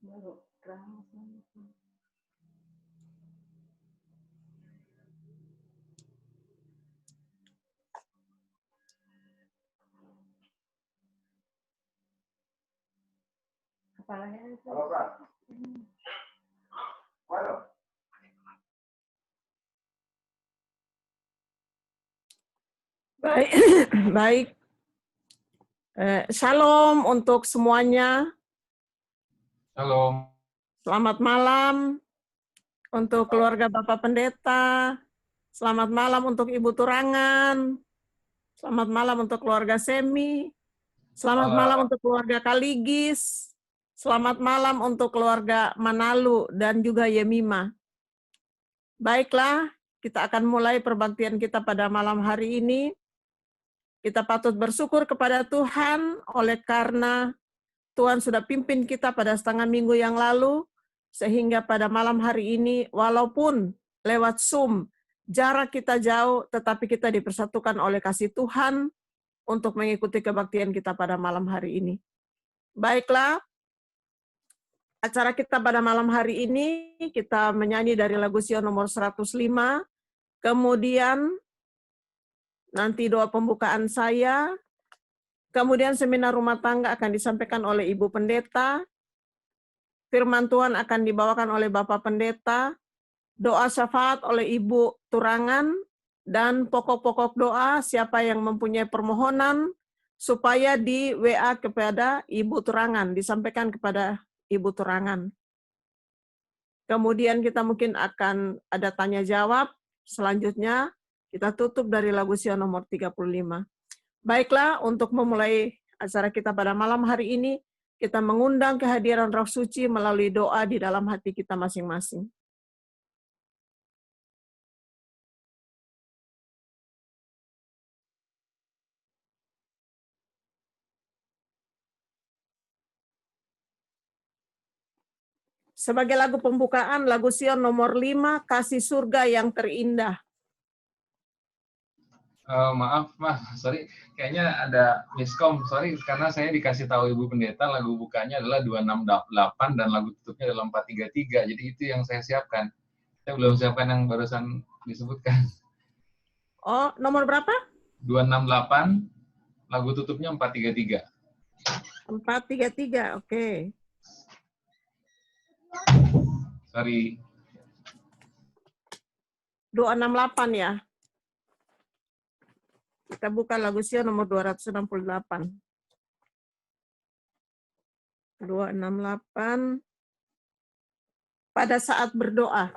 Halo, Kak. Halo. Baik, baik. Shalom untuk semuanya. Shalom. Selamat malam untuk keluarga Bapak Pendeta. Selamat malam untuk Ibu Turangan. Selamat malam untuk keluarga Semi. Selamat malam untuk keluarga Kaligis. Selamat malam untuk keluarga Manalu dan juga Yemima. Baiklah, kita akan mulai perbaktian kita pada malam hari ini. Kita patut bersyukur kepada Tuhan oleh karena Tuhan sudah pimpin kita pada setengah minggu yang lalu, sehingga pada malam hari ini, walaupun lewat Zoom, jarak kita jauh, tetapi kita dipersatukan oleh kasih Tuhan untuk mengikuti kebaktian kita pada malam hari ini. Baiklah, acara kita pada malam hari ini, kita menyanyi dari lagu Sion nomor 105, kemudian nanti doa pembukaan saya, kemudian seminar rumah tangga akan disampaikan oleh Ibu Pendeta, firman Tuhan akan dibawakan oleh Bapak Pendeta, doa syafaat oleh Ibu Turangan, dan pokok-pokok doa siapa yang mempunyai permohonan supaya di WA kepada Ibu Turangan, disampaikan kepada Ibu Turangan. Kemudian kita mungkin akan ada tanya jawab, selanjutnya kita tutup dari lagu Sion nomor 35. Baiklah, untuk memulai acara kita pada malam hari ini, kita mengundang kehadiran Roh Suci melalui doa di dalam hati kita masing-masing. Sebagai lagu pembukaan, lagu Sion nomor 5, Kasih Surga yang Terindah. Maaf, sorry, kayaknya ada miskom, sorry, karena saya dikasih tahu Ibu Pendeta lagu bukanya adalah 268 dan lagu tutupnya adalah 433, jadi itu yang saya siapkan. Saya belum siapkan yang barusan disebutkan. Oh, nomor berapa? 268, lagu tutupnya 433. 433, oke. Sorry. 268 ya. Kita buka lagu Sion nomor 268. 268. Pada saat berdoa.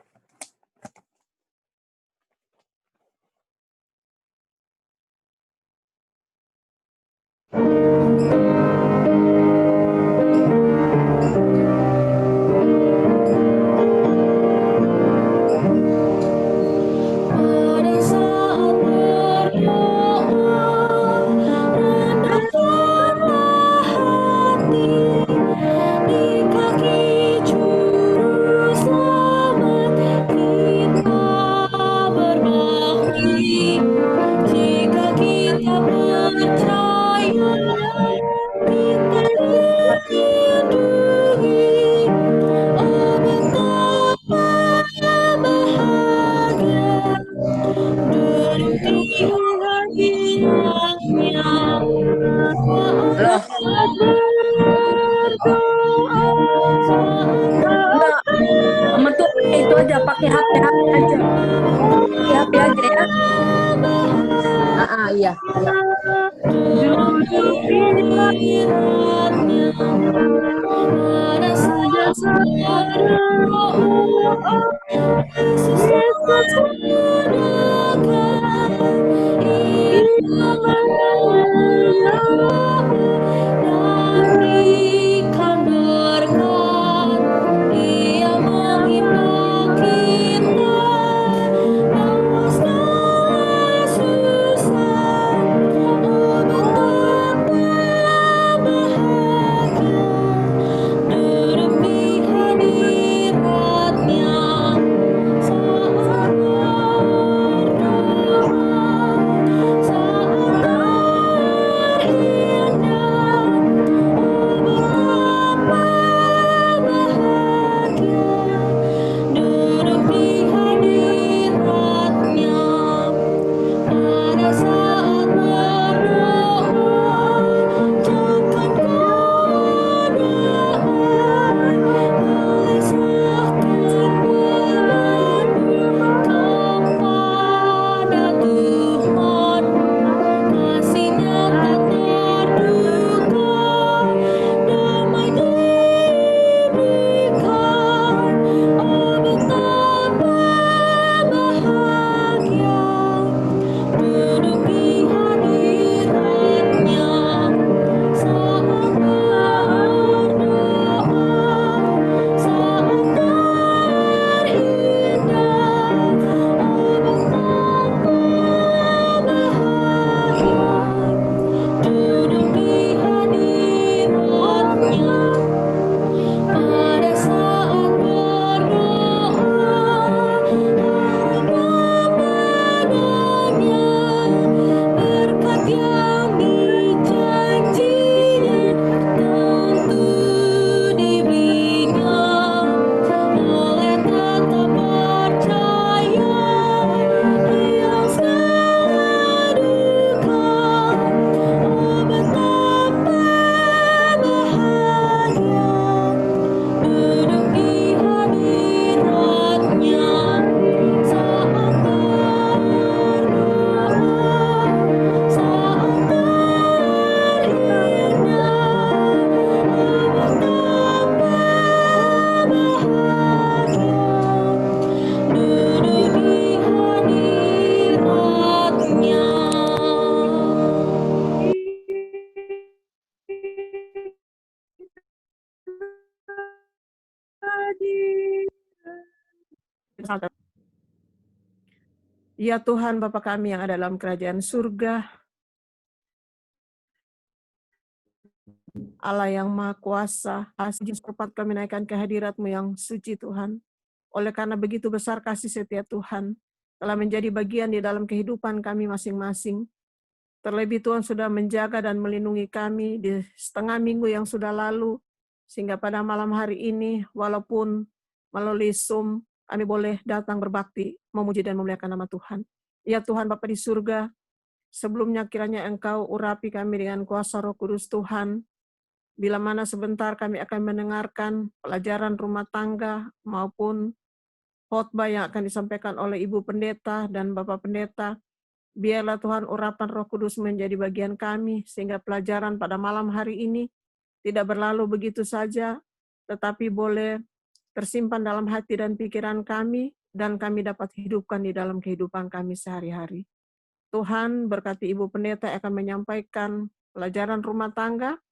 Itu aja pakai HP aja. HP aja ya. Iya. Saat kehadiran. Ya Tuhan Bapa kami yang ada dalam kerajaan surga, Allah yang Maha Kuasa, cepat kami naikkan kehadirat-Mu yang suci Tuhan. Oleh karena begitu besar kasih setia Tuhan, telah menjadi bagian di dalam kehidupan kami masing-masing. Terlebih Tuhan sudah menjaga dan melindungi kami di setengah minggu yang sudah lalu, sehingga pada malam hari ini, walaupun melalui Zoom, kami boleh datang berbakti, memuji dan memuliakan nama Tuhan. Ya Tuhan Bapa di surga, sebelumnya kiranya Engkau urapi kami dengan kuasa Roh Kudus Tuhan, bila mana sebentar kami akan mendengarkan pelajaran rumah tangga maupun khotbah yang akan disampaikan oleh Ibu Pendeta dan Bapak Pendeta. Biarlah Tuhan urapan Roh Kudus menjadi bagian kami, sehingga pelajaran pada malam hari ini tidak berlalu begitu saja, tetapi boleh tersimpan dalam hati dan pikiran kami, dan kami dapat hidupkan di dalam kehidupan kami sehari-hari. Tuhan berkati Ibu Pendeta akan menyampaikan pelajaran rumah tangga,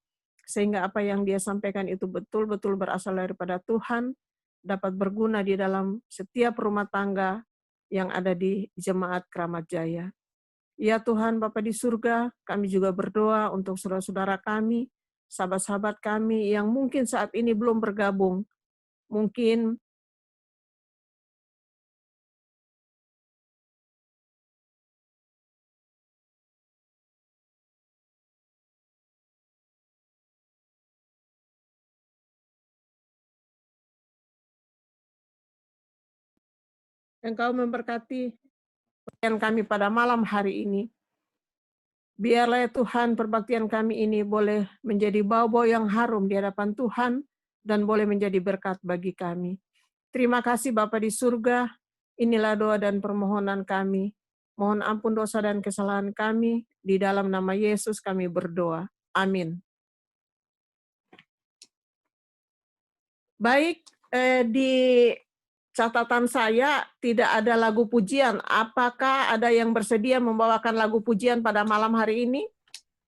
sehingga apa yang dia sampaikan itu betul-betul berasal daripada Tuhan, dapat berguna di dalam setiap rumah tangga yang ada di Jemaat Kramat Jaya. Ya Tuhan Bapa di surga, kami juga berdoa untuk saudara-saudara kami, sahabat-sahabat kami yang mungkin saat ini belum bergabung, mungkin Engkau memberkati kami pada malam hari ini. Biarlah ya Tuhan perbaktian kami ini boleh menjadi bau-bau yang harum di hadapan Tuhan dan boleh menjadi berkat bagi kami. Terima kasih Bapa di surga, inilah doa dan permohonan kami. Mohon ampun dosa dan kesalahan kami, di dalam nama Yesus kami berdoa. Amin. Baik, di catatan saya tidak ada lagu pujian. Apakah ada yang bersedia membawakan lagu pujian pada malam hari ini?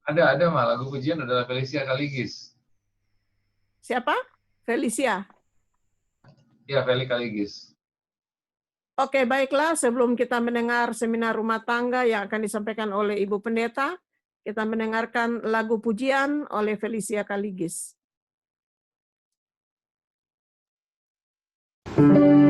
Ada lagu pujian adalah Felicia Kaligis. Siapa? Felicia? Ya, Feli Kaligis. Oke, baiklah. Sebelum kita mendengar seminar rumah tangga yang akan disampaikan oleh Ibu Pendeta, kita mendengarkan lagu pujian oleh Felicia Kaligis. Moving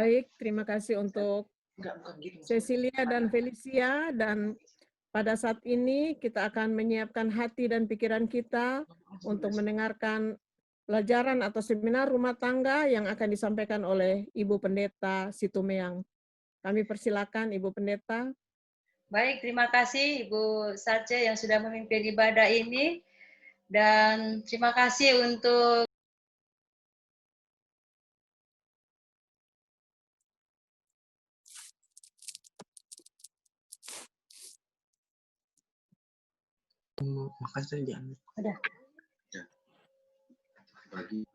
Baik, terima kasih untuk Cecilia dan Felicia, dan pada saat ini kita akan menyiapkan hati dan pikiran kita untuk mendengarkan pelajaran atau seminar rumah tangga yang akan disampaikan oleh Ibu Pendeta Situmeang. Kami persilakan Ibu Pendeta. Baik, terima kasih Ibu Sarce yang sudah memimpin ibadah ini. Dan terima kasih untuk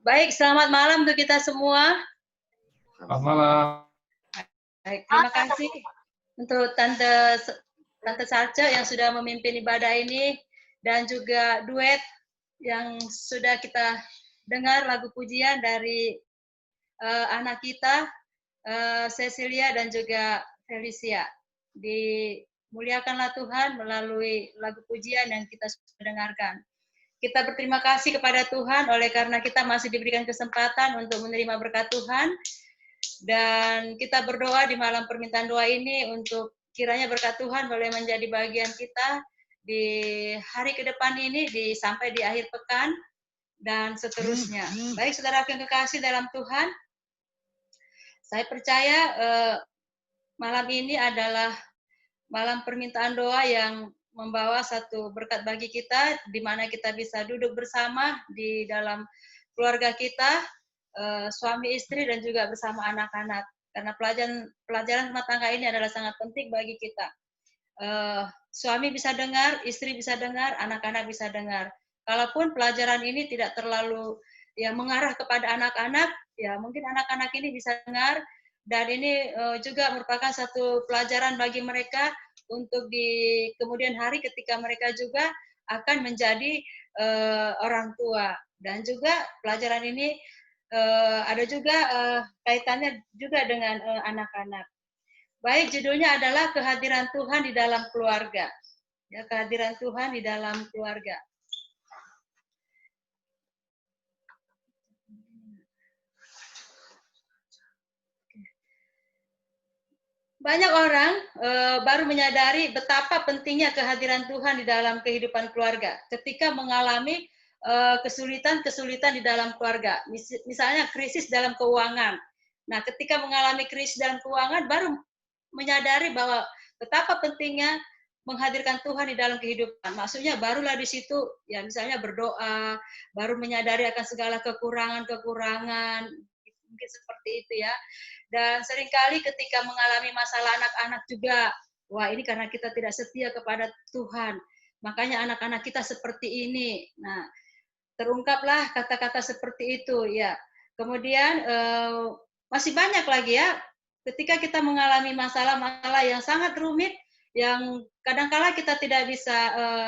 Baik, selamat malam untuk kita semua. Selamat malam. Baik, terima kasih untuk Tante Sarce yang sudah memimpin ibadah ini, dan juga duet yang sudah kita dengar lagu pujian dari anak kita, Cecilia dan juga Felicia. Dimuliakanlah Tuhan melalui lagu pujian yang kita sudah dengarkan. Kita berterima kasih kepada Tuhan oleh karena kita masih diberikan kesempatan untuk menerima berkat Tuhan. Dan kita berdoa di malam permintaan doa ini untuk kiranya berkat Tuhan boleh menjadi bagian kita di hari ke depan ini, sampai di akhir pekan, dan seterusnya. Baik, saudara yang kekasih dalam Tuhan, saya percaya malam ini adalah malam permintaan doa yang membawa satu berkat bagi kita, di mana kita bisa duduk bersama di dalam keluarga kita, suami istri dan juga bersama anak-anak. Karena pelajaran rumah tangga ini adalah sangat penting bagi kita. Suami bisa dengar, istri bisa dengar, anak-anak bisa dengar. Kalaupun pelajaran ini tidak terlalu mengarah kepada anak-anak, ya mungkin anak-anak ini bisa dengar, dan ini juga merupakan satu pelajaran bagi mereka untuk di kemudian hari ketika mereka juga akan menjadi orang tua. Dan juga pelajaran ini ada juga kaitannya juga dengan anak-anak. Baik, judulnya adalah kehadiran Tuhan di dalam keluarga. Ya, kehadiran Tuhan di dalam keluarga. Banyak orang baru menyadari betapa pentingnya kehadiran Tuhan di dalam kehidupan keluarga ketika mengalami kesulitan-kesulitan di dalam keluarga. Misalnya krisis dalam keuangan. Nah, ketika mengalami krisis dalam keuangan, baru menyadari bahwa betapa pentingnya menghadirkan Tuhan di dalam kehidupan. Maksudnya barulah di situ, ya misalnya berdoa, baru menyadari akan segala kekurangan-kekurangan, mungkin seperti itu ya. Dan seringkali ketika mengalami masalah anak-anak juga, wah ini karena kita tidak setia kepada Tuhan, makanya anak-anak kita seperti ini. Nah, terungkaplah kata-kata seperti itu ya. Kemudian masih banyak lagi ya, ketika kita mengalami masalah-masalah yang sangat rumit, yang kadangkala kita tidak bisa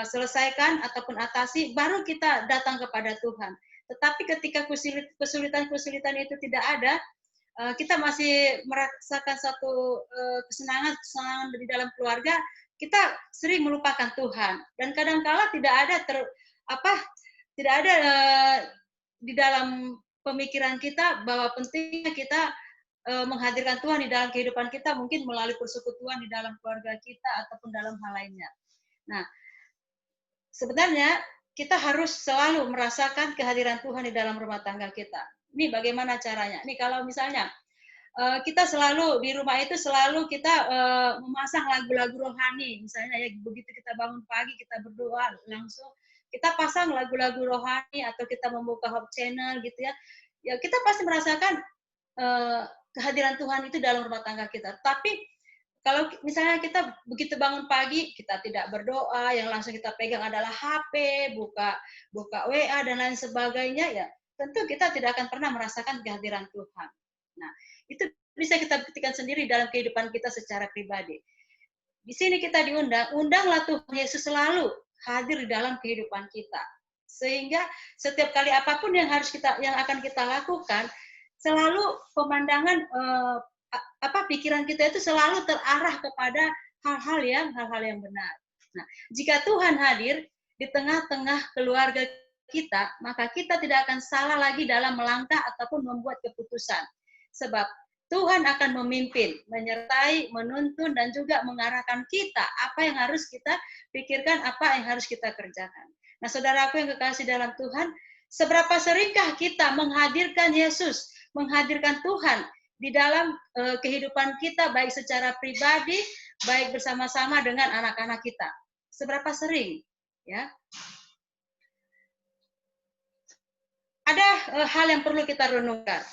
selesaikan ataupun atasi, baru kita datang kepada Tuhan. Tetapi ketika kesulitan-kesulitan itu tidak ada, kita masih merasakan satu kesenangan di dalam keluarga, kita sering melupakan Tuhan. Dan kadangkala tidak ada di dalam pemikiran kita bahwa pentingnya kita menghadirkan Tuhan di dalam kehidupan kita, mungkin melalui persekutuan di dalam keluarga kita ataupun dalam hal lainnya. Nah, sebenarnya kita harus selalu merasakan kehadiran Tuhan di dalam rumah tangga kita. Ini bagaimana caranya? Ini kalau misalnya kita selalu di rumah itu selalu kita memasang lagu-lagu rohani, misalnya ya begitu kita bangun pagi kita berdoa langsung kita pasang lagu-lagu rohani atau kita membuka Hope Channel gitu ya. Ya kita pasti merasakan kehadiran Tuhan itu dalam rumah tangga kita. Tapi kalau misalnya kita begitu bangun pagi, kita tidak berdoa, yang langsung kita pegang adalah HP, buka WA, dan lain sebagainya, ya tentu kita tidak akan pernah merasakan kehadiran Tuhan. Nah, itu bisa kita buktikan sendiri dalam kehidupan kita secara pribadi. Di sini kita undanglah Tuhan Yesus selalu hadir di dalam kehidupan kita. Sehingga setiap kali apapun yang akan kita lakukan, selalu pemandangan pikiran kita itu selalu terarah kepada hal-hal yang benar. Nah, jika Tuhan hadir di tengah-tengah keluarga kita, maka kita tidak akan salah lagi dalam melangkah ataupun membuat keputusan. Sebab Tuhan akan memimpin, menyertai, menuntun, dan juga mengarahkan kita apa yang harus kita pikirkan, apa yang harus kita kerjakan. Nah, saudaraku yang kekasih dalam Tuhan, seberapa seringkah kita menghadirkan Yesus, menghadirkan Tuhan di dalam kehidupan kita, baik secara pribadi, baik bersama-sama dengan anak-anak kita. Seberapa sering, ya? Ada hal yang perlu kita renungkan.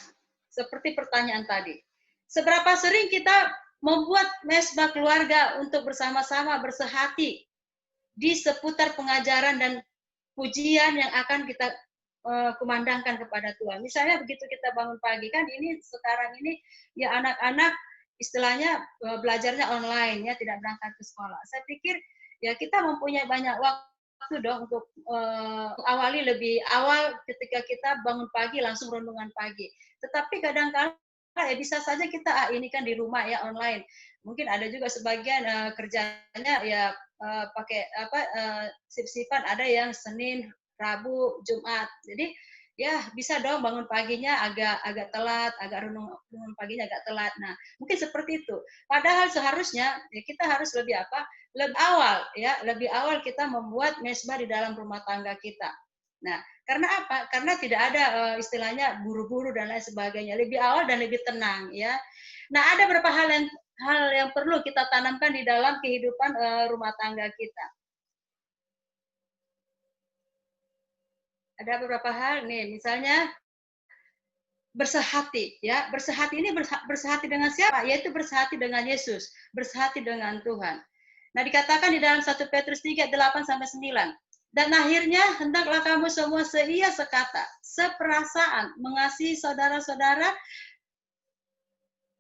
Seperti pertanyaan tadi. Seberapa sering kita membuat mesbah keluarga untuk bersama-sama bersehati di seputar pengajaran dan pujian yang akan kita kumandangkan kepada Tuhan. Misalnya begitu kita bangun pagi, kan ini sekarang ini ya anak-anak istilahnya belajarnya online, ya tidak berangkat ke sekolah. Saya pikir ya kita mempunyai banyak waktu dong untuk awali lebih awal ketika kita bangun pagi langsung renungan pagi. Tetapi kadang-kadang ya bisa saja kita ini kan di rumah ya online. Mungkin ada juga sebagian kerjanya ya pakai sip-sipan, ada yang Senin, Rabu, Jumat. Jadi ya bisa dong bangun paginya agak telat, agak renungan paginya agak telat. Nah, mungkin seperti itu. Padahal seharusnya ya kita harus lebih lebih awal ya, lebih awal kita membuat mesbah di dalam rumah tangga kita. Nah, karena apa? Karena tidak ada istilahnya buru-buru dan lain sebagainya. Lebih awal dan lebih tenang ya. Nah, ada beberapa hal yang perlu kita tanamkan di dalam kehidupan rumah tangga kita. Ada beberapa hal nih, misalnya bersehati ya. Bersehati ini bersehati dengan siapa? Yaitu bersehati dengan Yesus, bersehati dengan Tuhan. Nah, dikatakan di dalam 1 Petrus 3, 8 sampai 9. Dan akhirnya hendaklah kamu semua seia sekata, seperasaan, mengasihi saudara-saudara,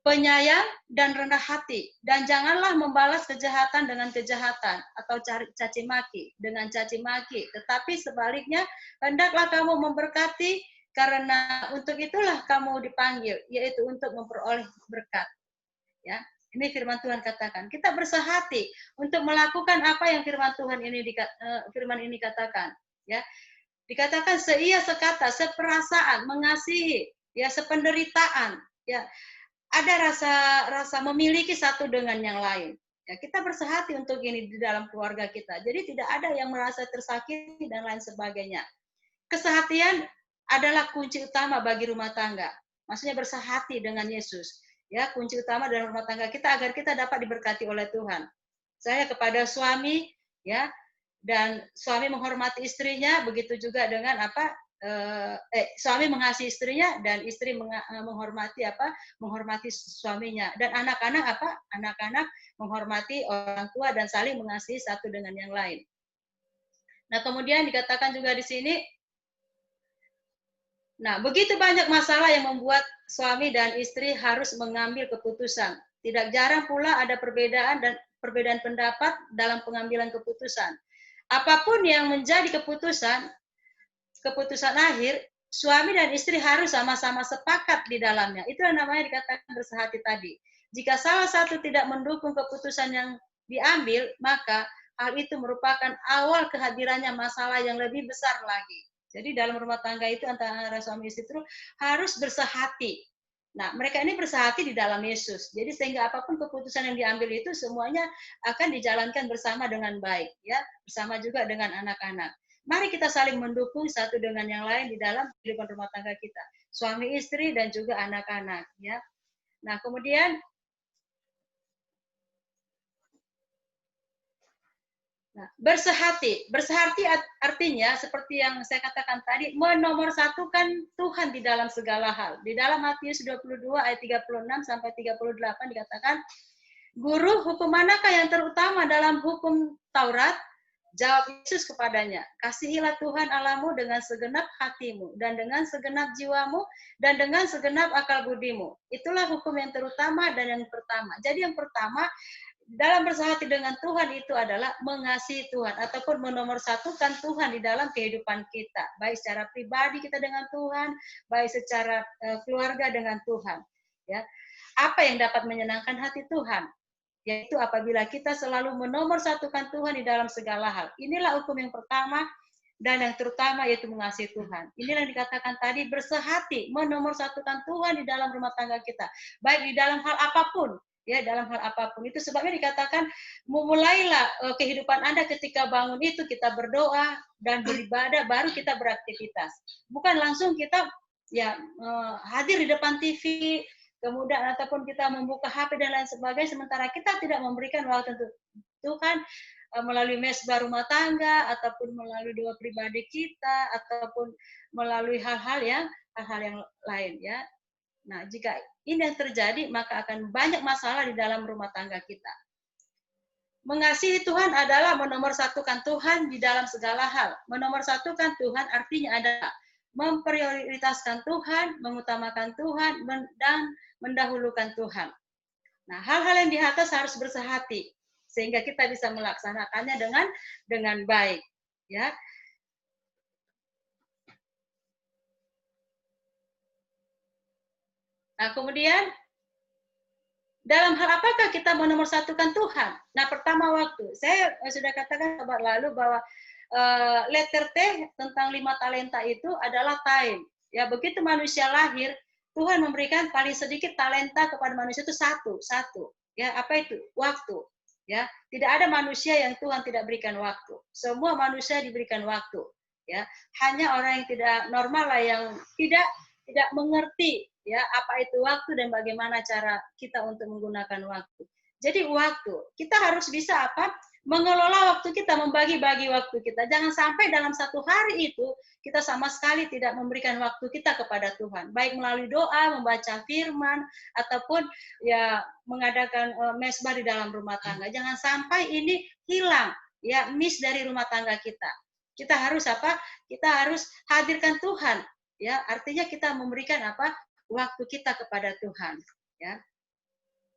penyayang dan rendah hati, dan janganlah membalas kejahatan dengan kejahatan atau caci maki dengan caci maki, tetapi sebaliknya hendaklah kamu memberkati, karena untuk itulah kamu dipanggil, yaitu untuk memperoleh berkat. Ya, ini firman Tuhan katakan. Kita bersehati untuk melakukan apa yang firman Tuhan ini katakan. Ya, dikatakan seia sekata, seperasaan, mengasihi, ya sependeritaan. Ya, ada rasa memiliki satu dengan yang lain. Ya, kita bersehati untuk ini di dalam keluarga kita. Jadi tidak ada yang merasa tersakiti dan lain sebagainya. Kesehatian adalah kunci utama bagi rumah tangga. Maksudnya bersehati dengan Yesus. Ya, kunci utama dalam rumah tangga kita agar kita dapat diberkati oleh Tuhan. Saya kepada suami, ya, dan suami menghormati istrinya, begitu juga dengan suami mengasihi istrinya dan istri menghormati suaminya, dan anak-anak anak-anak menghormati orang tua dan saling mengasihi satu dengan yang lain. Nah, kemudian dikatakan juga di sini, nah begitu banyak masalah yang membuat suami dan istri harus mengambil keputusan. Tidak jarang pula ada perbedaan pendapat dalam pengambilan keputusan. Apapun yang menjadi keputusan akhir, suami dan istri harus sama-sama sepakat di dalamnya. Itulah namanya dikatakan bersehati tadi. Jika salah satu tidak mendukung keputusan yang diambil, maka hal itu merupakan awal kehadirannya masalah yang lebih besar lagi. Jadi dalam rumah tangga itu antara suami istri itu harus bersehati. Nah, mereka ini bersehati di dalam Yesus. Jadi sehingga apapun keputusan yang diambil itu semuanya akan dijalankan bersama dengan baik, ya, bersama juga dengan anak-anak. Mari kita saling mendukung satu dengan yang lain di dalam kehidupan rumah tangga kita, suami istri dan juga anak-anak, ya. Nah, kemudian bersehati artinya seperti yang saya katakan tadi, menomorsatukan Tuhan di dalam segala hal. Di dalam Matius 22 ayat 36 sampai 38 dikatakan, "Guru, hukum manakah yang terutama dalam hukum Taurat?" Jawab Yesus kepadanya, "Kasihilah Tuhan Allahmu dengan segenap hatimu, dan dengan segenap jiwamu, dan dengan segenap akal budimu." Itulah hukum yang terutama dan yang pertama. Jadi yang pertama, dalam bersehati dengan Tuhan itu adalah mengasihi Tuhan, ataupun menomorsatukan Tuhan di dalam kehidupan kita. Baik secara pribadi kita dengan Tuhan, baik secara keluarga dengan Tuhan. Ya. Apa yang dapat menyenangkan hati Tuhan? Yaitu apabila kita selalu menomorsatukan Tuhan di dalam segala hal. Inilah hukum yang pertama dan yang terutama yaitu mengasihi Tuhan. Inilah yang dikatakan tadi, bersehati, menomorsatukan Tuhan di dalam rumah tangga kita, baik di dalam hal apapun, ya, dalam hal apapun. Itu sebabnya dikatakan, mulailah kehidupan Anda ketika bangun itu kita berdoa dan beribadah, baru kita beraktivitas. Bukan langsung kita ya hadir di depan TV, kemudian ataupun kita membuka HP dan lain sebagainya, sementara kita tidak memberikan waktu untuk Tuhan, melalui mesbah rumah tangga, ataupun melalui doa pribadi kita, ataupun melalui hal-hal yang lain, ya. Nah, jika ini yang terjadi, maka akan banyak masalah di dalam rumah tangga kita. Mengasihi Tuhan adalah menomorsatukan Tuhan di dalam segala hal. Menomorsatukan Tuhan artinya adalah memprioritaskan Tuhan, mengutamakan Tuhan, dan mendahulukan Tuhan. Nah, hal-hal yang di atas harus bersehati, sehingga kita bisa melaksanakannya dengan baik, ya. Nah, kemudian dalam hal apakah kita menomorsatukan Tuhan? Nah, pertama waktu. Saya sudah katakan sahabat lalu bahwa letter T tentang 5 talenta itu adalah time. Ya, begitu manusia lahir, Tuhan memberikan paling sedikit talenta kepada manusia itu satu. Ya, apa itu? Waktu. Ya, tidak ada manusia yang Tuhan tidak berikan waktu. Semua manusia diberikan waktu. Ya, hanya orang yang tidak normal lah yang tidak mengerti ya apa itu waktu dan bagaimana cara kita untuk menggunakan waktu. Jadi waktu kita harus bisa mengelola waktu kita, membagi-bagi waktu kita. Jangan sampai dalam satu hari itu kita sama sekali tidak memberikan waktu kita kepada Tuhan, baik melalui doa, membaca firman, ataupun ya mengadakan mesbah di dalam rumah tangga. Jangan sampai ini hilang, ya, miss dari rumah tangga kita. Kita harus Kita harus hadirkan Tuhan, ya. Artinya kita memberikan waktu kita kepada Tuhan, ya.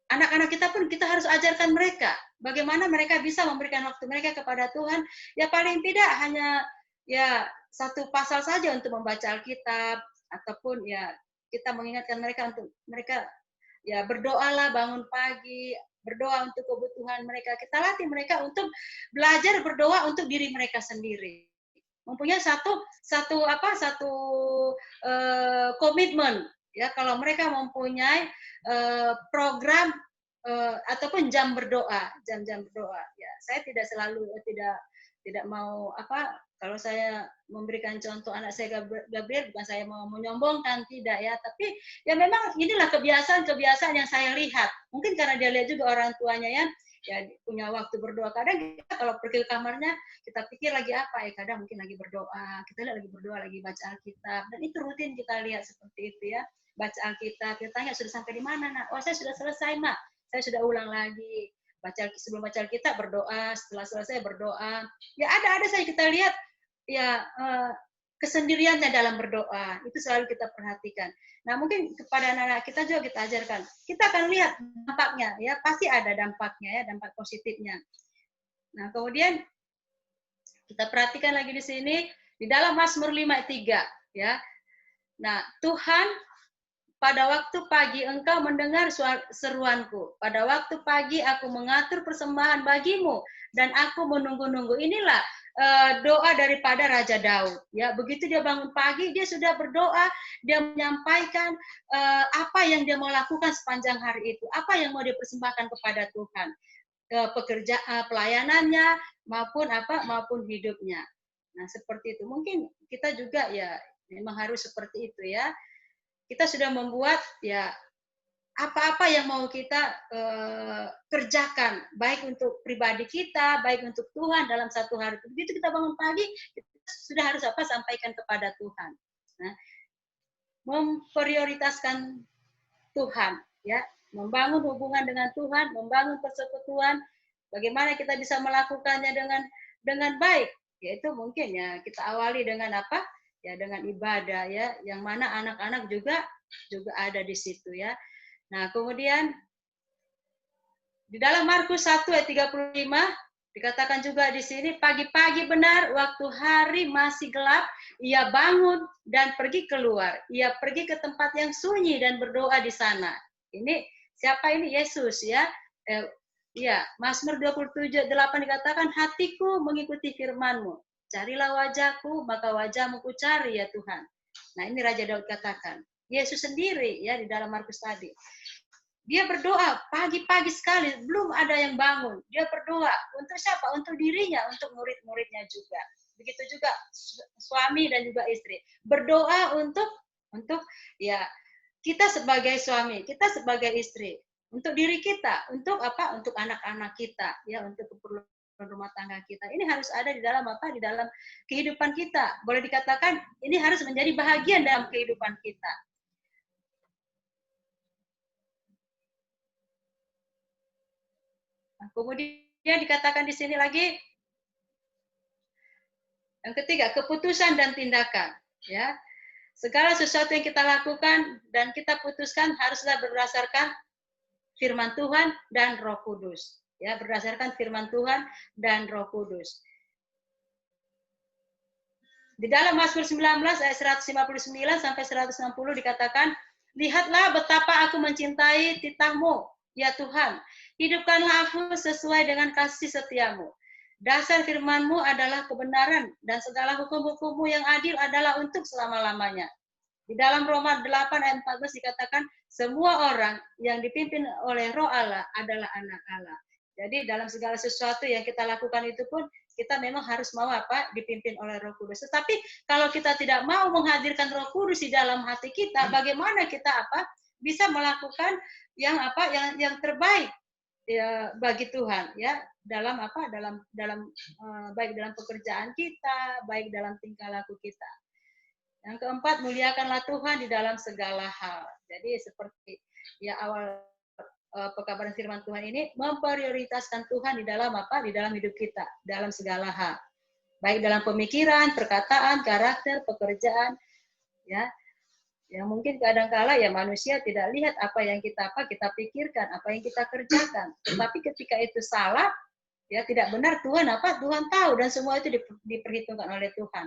Anak-anak kita pun kita harus ajarkan mereka bagaimana mereka bisa memberikan waktu mereka kepada Tuhan. Ya paling tidak hanya ya 1 pasal saja untuk membaca Alkitab, ataupun ya kita mengingatkan mereka untuk mereka ya berdoalah bangun pagi, berdoa untuk kebutuhan mereka. Kita latih mereka untuk belajar berdoa untuk diri mereka sendiri. Mempunyai satu komitmen. Ya, kalau mereka mempunyai program ataupun jam berdoa, jam-jam berdoa. Ya, saya tidak mau kalau saya memberikan contoh anak saya Gabriel, bukan saya mau menyombongkan, tidak ya, tapi ya memang inilah kebiasaan yang saya lihat. Mungkin karena dia lihat juga orang tuanya ya punya waktu berdoa. Kadang kita kalau pergi ke kamarnya, kita pikir lagi apa ya, kadang mungkin lagi berdoa, kita lihat lagi berdoa, lagi baca Alkitab, dan itu rutin kita lihat seperti itu ya. Baca Alkitab, kita tanya sudah sampai di mana, Nak? Oh, saya sudah selesai, Mak. Saya sudah ulang lagi. Sebelum baca Alkitab berdoa, setelah selesai berdoa. Ya ada saya kita lihat ya kesendiriannya dalam berdoa. Itu selalu kita perhatikan. Nah, mungkin kepada anak-anak kita juga kita ajarkan. Kita akan lihat dampaknya, ya pasti ada dampaknya, ya dampak positifnya. Nah, kemudian kita perhatikan lagi di sini di dalam Mazmur 5:3, ya. Nah, Tuhan, pada waktu pagi Engkau mendengar seruanku. Pada waktu pagi aku mengatur persembahan bagimu dan aku menunggu-nunggu. Inilah doa daripada Raja Daud. Ya, begitu dia bangun pagi, dia sudah berdoa, dia menyampaikan apa yang dia mau lakukan sepanjang hari itu, apa yang mau dia persembahkan kepada Tuhan, pelayanannya maupun hidupnya. Nah, seperti itu. Mungkin kita juga ya memang harus seperti itu ya. Kita sudah membuat ya apa-apa yang mau kita kerjakan, baik untuk pribadi kita, baik untuk Tuhan dalam satu hari. Begitu kita bangun pagi, kita sudah harus sampaikan kepada Tuhan. Nah, memprioritaskan Tuhan, ya, membangun hubungan dengan Tuhan, membangun persekutuan. Bagaimana kita bisa melakukannya dengan baik? Yaitu mungkin ya kita awali dengan ya dengan ibadah, ya, yang mana anak-anak juga ada di situ ya. Nah, kemudian di dalam Markus 1 ayat 35 dikatakan juga di sini, pagi-pagi benar waktu hari masih gelap, ia bangun dan pergi keluar. Ia pergi ke tempat yang sunyi dan berdoa di sana. Ini siapa ini? Yesus ya. Ya, Mazmur 27:8 dikatakan, hatiku mengikuti firman-Mu. Carilah wajahku, maka wajahmu ku cari ya Tuhan. Nah, ini Raja Daud katakan. Yesus sendiri ya di dalam Markus tadi. Dia berdoa pagi-pagi sekali, belum ada yang bangun. Dia berdoa untuk siapa? Untuk dirinya, untuk murid-muridnya juga. Begitu juga suami dan juga istri. Berdoa untuk ya kita sebagai suami, kita sebagai istri, untuk diri kita, untuk apa? Untuk anak-anak kita, ya, untuk keperluan rumah tangga kita. Ini harus ada di dalam apa? Di dalam kehidupan kita. Boleh dikatakan ini harus menjadi bahagian dalam kehidupan kita. Nah, kemudian dikatakan di sini lagi yang ketiga, keputusan dan tindakan, ya. Segala sesuatu yang kita lakukan dan kita putuskan haruslah berdasarkan firman Tuhan dan Roh Kudus. Ya, berdasarkan firman Tuhan dan Roh Kudus. Di dalam Mazmur 19 ayat 159 sampai 160 dikatakan, lihatlah betapa aku mencintai titahmu, ya Tuhan. Hidupkanlah aku sesuai dengan kasih setiamu. Dasar firman-Mu adalah kebenaran dan segala hukum-hukum-Mu yang adil adalah untuk selama-lamanya. Di dalam Roma 8 ayat 14 dikatakan, semua orang yang dipimpin oleh Roh Allah adalah anak Allah. Jadi dalam segala sesuatu yang kita lakukan itu pun kita memang harus mau apa? Dipimpin oleh Roh Kudus. Tetapi kalau kita tidak mau menghadirkan Roh Kudus di dalam hati kita, bagaimana kita apa? Bisa melakukan yang apa? Yang terbaik ya, bagi Tuhan, ya, dalam apa? Dalam baik dalam pekerjaan kita, baik dalam tingkah laku kita. Yang keempat, muliakanlah Tuhan di dalam segala hal. Jadi seperti ya awal pekabaran firman Tuhan ini, memprioritaskan Tuhan di dalam apa? Di dalam hidup kita, dalam segala hal. Baik dalam pemikiran, perkataan, karakter, pekerjaan, ya. Yang mungkin kadang-kala ya manusia tidak lihat apa yang kita pikirkan, apa yang kita kerjakan. Tetapi ketika itu salah, ya tidak benar, Tuhan tahu, dan semua itu diperhitungkan oleh Tuhan.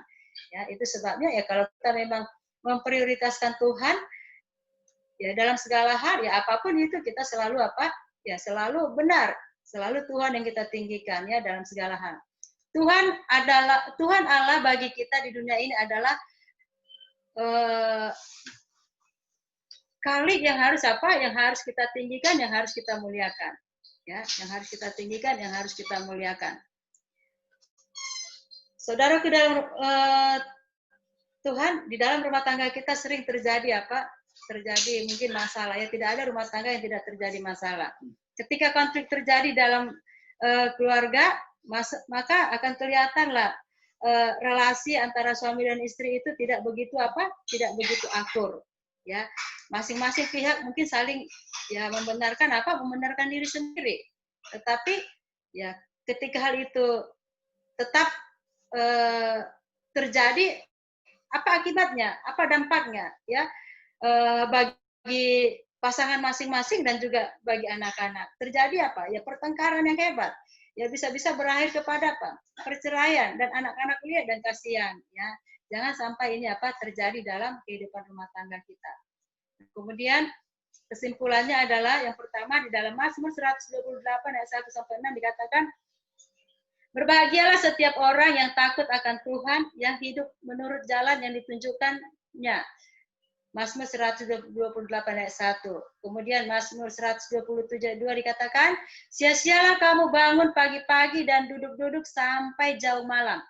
Ya, itu sebabnya ya kalau kita memang memprioritaskan Tuhan ya dalam segala hal, ya apapun itu kita selalu ya selalu benar, selalu Tuhan yang kita tinggikan ya dalam segala hal. Tuhan Allah bagi kita di dunia ini adalah kali yang harus yang harus kita tinggikan, yang harus kita muliakan. Ya, yang harus kita tinggikan, yang harus kita muliakan. Saudara, ke dalam Tuhan, di dalam rumah tangga kita sering terjadi terjadi mungkin masalah, ya tidak ada rumah tangga yang tidak terjadi masalah. Ketika konflik terjadi dalam keluarga, maka akan kelihatanlah relasi antara suami dan istri itu tidak begitu akur, ya. Masing-masing pihak mungkin saling ya membenarkan diri sendiri. Tetapi ya ketika hal itu tetap terjadi, apa akibatnya, apa dampaknya, ya, bagi pasangan masing-masing dan juga bagi anak-anak. Terjadi apa? Ya pertengkaran yang hebat. Ya bisa-bisa berakhir kepada perceraian, dan anak-anak lihat dan kasihan, ya. Jangan sampai ini terjadi dalam kehidupan rumah tangga kita. Kemudian kesimpulannya adalah yang pertama di dalam Mazmur 128 ayat 1 sampai 6 dikatakan, berbahagialah setiap orang yang takut akan Tuhan, yang hidup menurut jalan yang ditunjukkannya. Mazmur 128 ayat 1. Kemudian Mazmur 127 ayat 2 dikatakan, sia-sialah kamu bangun pagi-pagi dan duduk-duduk sampai jauh malam,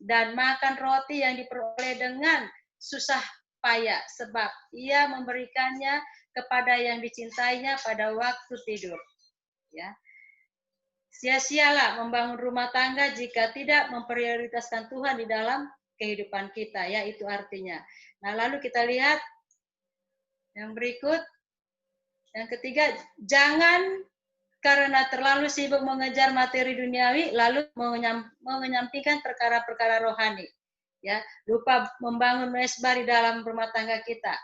dan makan roti yang diperoleh dengan susah payah, sebab ia memberikannya kepada yang dicintainya pada waktu tidur. Ya. Sia-sialah membangun rumah tangga jika tidak memprioritaskan Tuhan di dalam kehidupan kita, ya, itu artinya. Nah, lalu kita lihat yang berikut, yang ketiga, jangan karena terlalu sibuk mengejar materi duniawi lalu menyampingkan perkara-perkara rohani, ya. Lupa membangun mesbah di dalam rumah tangga kita,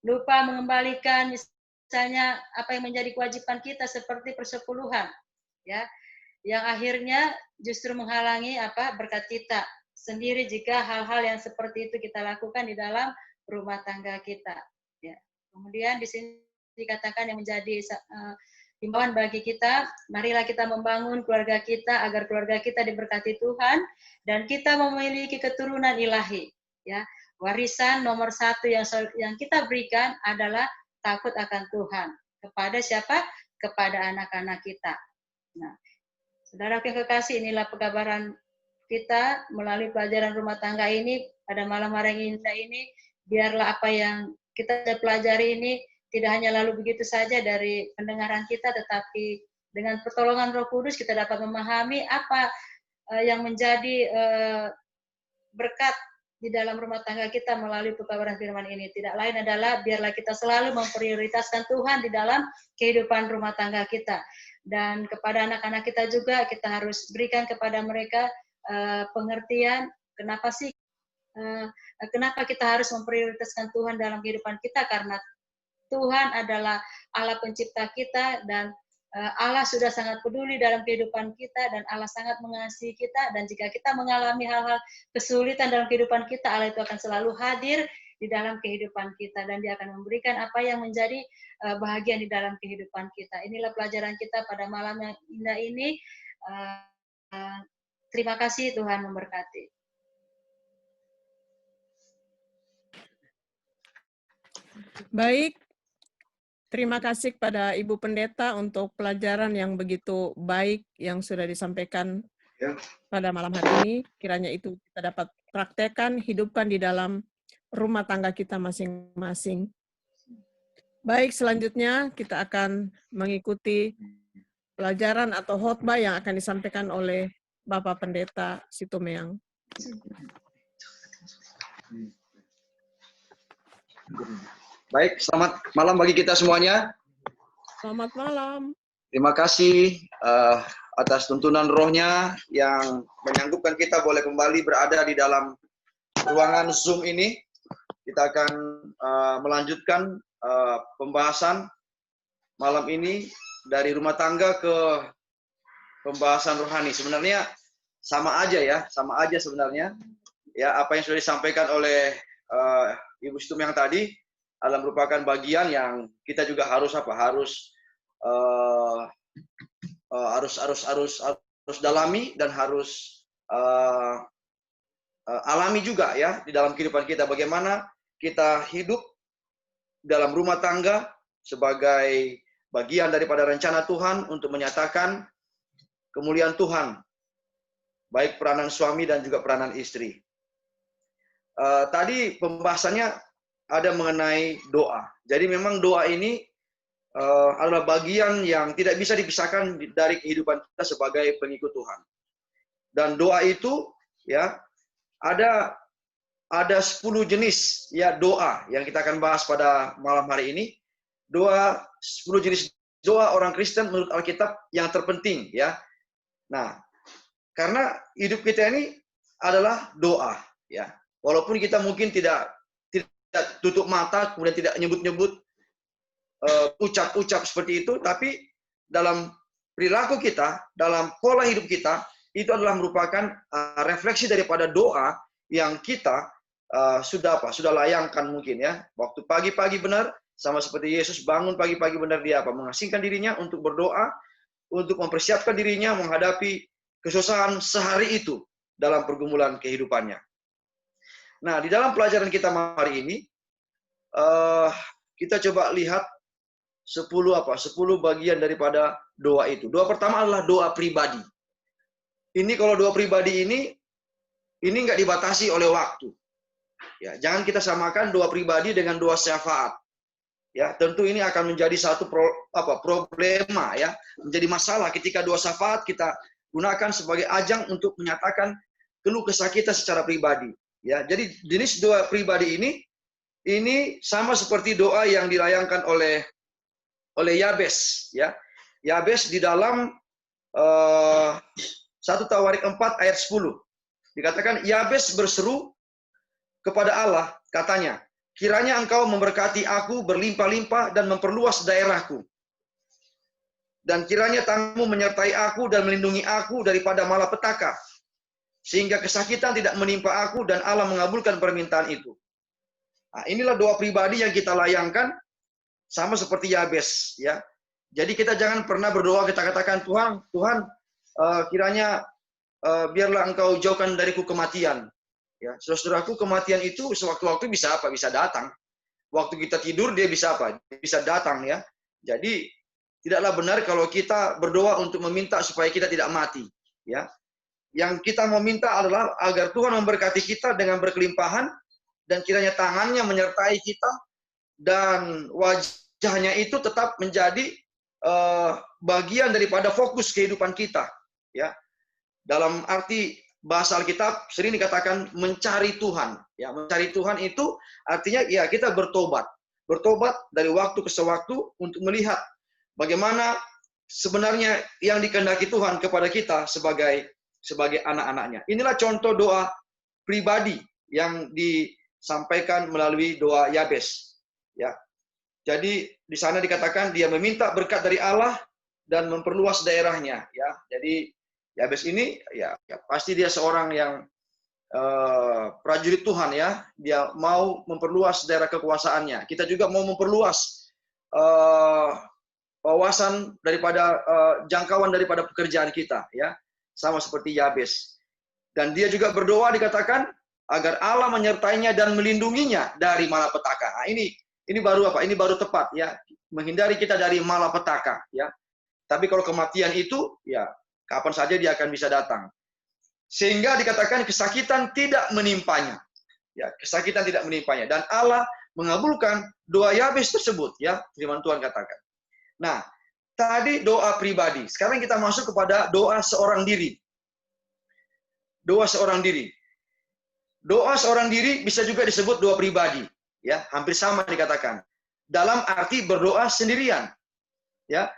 lupa mengembalikan misalnya apa yang menjadi kewajiban kita seperti persepuluhan, ya, yang akhirnya justru menghalangi berkat kita sendiri jika hal-hal yang seperti itu kita lakukan di dalam rumah tangga kita, ya. Kemudian di sini dikatakan yang menjadi himbauan bagi kita, marilah kita membangun keluarga kita agar keluarga kita diberkati Tuhan dan kita memiliki keturunan ilahi. Ya, warisan nomor 1 yang kita berikan adalah takut akan Tuhan. Kepada siapa? Kepada anak-anak kita. Nah, saudara yang kekasih, inilah pekabaran kita melalui pelajaran rumah tangga ini pada malam hari yang indah ini. Biarlah apa yang kita pelajari ini tidak hanya lalu begitu saja dari pendengaran kita, tetapi dengan pertolongan Roh Kudus kita dapat memahami apa yang menjadi berkat di dalam rumah tangga kita melalui pekabaran firman ini. Tidak lain adalah biarlah kita selalu memprioritaskan Tuhan di dalam kehidupan rumah tangga kita. Dan kepada anak-anak kita juga kita harus berikan kepada mereka pengertian kenapa sih kenapa kita harus memprioritaskan Tuhan dalam kehidupan kita, karena Tuhan adalah Allah pencipta kita dan Allah sudah sangat peduli dalam kehidupan kita dan Allah sangat mengasihi kita, dan jika kita mengalami hal-hal kesulitan dalam kehidupan kita, Allah itu akan selalu hadir di dalam kehidupan kita dan Dia akan memberikan apa yang menjadi bahagian di dalam kehidupan kita. Inilah pelajaran kita pada malam yang indah ini. Terima kasih, Tuhan memberkati. Baik, terima kasih kepada Ibu Pendeta untuk pelajaran yang begitu baik yang sudah disampaikan pada malam hari ini. Kiranya itu kita dapat praktekkan, hidupkan di dalam rumah tangga kita masing-masing. Baik, selanjutnya kita akan mengikuti pelajaran atau khotbah yang akan disampaikan oleh Bapak Pendeta Situmeang. Baik, selamat malam bagi kita semuanya. Selamat malam. Terima kasih atas tuntunan rohnya yang menyanggup kita boleh kembali berada di dalam ruangan Zoom ini. Kita akan melanjutkan pembahasan malam ini dari rumah tangga ke pembahasan rohani. Sebenarnya sama aja ya, sama aja sebenarnya. Ya, apa yang sudah disampaikan oleh Ibu Situmeang tadi adalah merupakan bagian yang kita juga harus dalami dan harus alami juga ya di dalam kehidupan kita, bagaimana kita hidup dalam rumah tangga sebagai bagian daripada rencana Tuhan untuk menyatakan kemuliaan Tuhan, baik peranan suami dan juga peranan istri. Tadi pembahasannya ada mengenai doa. Jadi memang doa ini adalah bagian yang tidak bisa dipisahkan dari kehidupan kita sebagai pengikut Tuhan. Dan doa itu ya ada 10 jenis ya doa yang kita akan bahas pada malam hari ini. 10 jenis doa orang Kristen menurut Alkitab yang terpenting ya. Nah, karena hidup kita ini adalah doa ya. Walaupun kita mungkin tidak tutup mata, kemudian tidak nyebut-nyebut ucap-ucap seperti itu, tapi dalam perilaku kita, dalam pola hidup kita, itu adalah merupakan refleksi daripada doa yang kita sudah layangkan mungkin ya. Waktu pagi-pagi benar, sama seperti Yesus bangun pagi-pagi benar, dia mengasingkan dirinya untuk berdoa, untuk mempersiapkan dirinya menghadapi kesusahan sehari itu dalam pergumulan kehidupannya. Nah, di dalam pelajaran kita hari ini, kita coba lihat 10 bagian daripada doa itu. Doa pertama adalah doa pribadi. Ini kalau doa pribadi ini nggak dibatasi oleh waktu. Ya, jangan kita samakan doa pribadi dengan doa syafaat. Ya, tentu ini akan menjadi satu problema ya, menjadi masalah ketika doa syafaat kita gunakan sebagai ajang untuk menyatakan keluh kesah kita secara pribadi. Ya, jadi jenis doa pribadi ini sama seperti doa yang dilayangkan oleh Yabes. Ya, Yabes di dalam 1 Tawarik 4 ayat 10 dikatakan Yabes berseru kepada Allah, katanya, kiranya Engkau memberkati aku berlimpah-limpah dan memperluas daerahku. Dan kiranya tanganmu menyertai aku dan melindungi aku daripada malapetaka, sehingga kesakitan tidak menimpa aku dan Allah mengabulkan permintaan itu. Nah, inilah doa pribadi yang kita layangkan sama seperti Yabes ya. Jadi kita jangan pernah berdoa kita katakan, Tuhan, kiranya biarlah Engkau jauhkan dariku kematian. Ya, saudaraku, kematian itu sewaktu-waktu bisa apa? Bisa datang. Waktu kita tidur dia bisa apa? Bisa datang ya. Jadi tidaklah benar kalau kita berdoa untuk meminta supaya kita tidak mati. Ya, yang kita mau minta adalah agar Tuhan memberkati kita dengan berkelimpahan dan kiranya tangannya menyertai kita dan wajahnya itu tetap menjadi bagian daripada fokus kehidupan kita. Ya, dalam arti bahasa Alkitab sering dikatakan mencari Tuhan. Ya, mencari Tuhan itu artinya ya kita bertobat. Bertobat dari waktu ke waktu untuk melihat bagaimana sebenarnya yang dikehendaki Tuhan kepada kita sebagai anak-anaknya. Inilah contoh doa pribadi yang disampaikan melalui doa Yabes. Ya. Jadi di sana dikatakan dia meminta berkat dari Allah dan memperluas daerahnya. Ya. Jadi Yabes ini ya pasti dia seorang yang prajurit Tuhan ya. Dia mau memperluas daerah kekuasaannya. Kita juga mau memperluas wawasan daripada jangkauan daripada pekerjaan kita ya. Sama seperti Yabes. Dan dia juga berdoa dikatakan agar Allah menyertainya dan melindunginya dari malapetaka. Nah, ini baru apa? Ini baru tepat ya. Menghindari kita dari malapetaka ya. Tapi kalau kematian itu ya kapan saja dia akan bisa datang. Sehingga dikatakan kesakitan tidak menimpanya. Ya, kesakitan tidak menimpanya dan Allah mengabulkan doa Yabes tersebut ya, firman Tuhan katakan. Nah, tadi doa pribadi. Sekarang kita masuk kepada doa seorang diri. Doa seorang diri. Doa seorang diri bisa juga disebut doa pribadi, ya, hampir sama dikatakan. Dalam arti berdoa sendirian. Ya.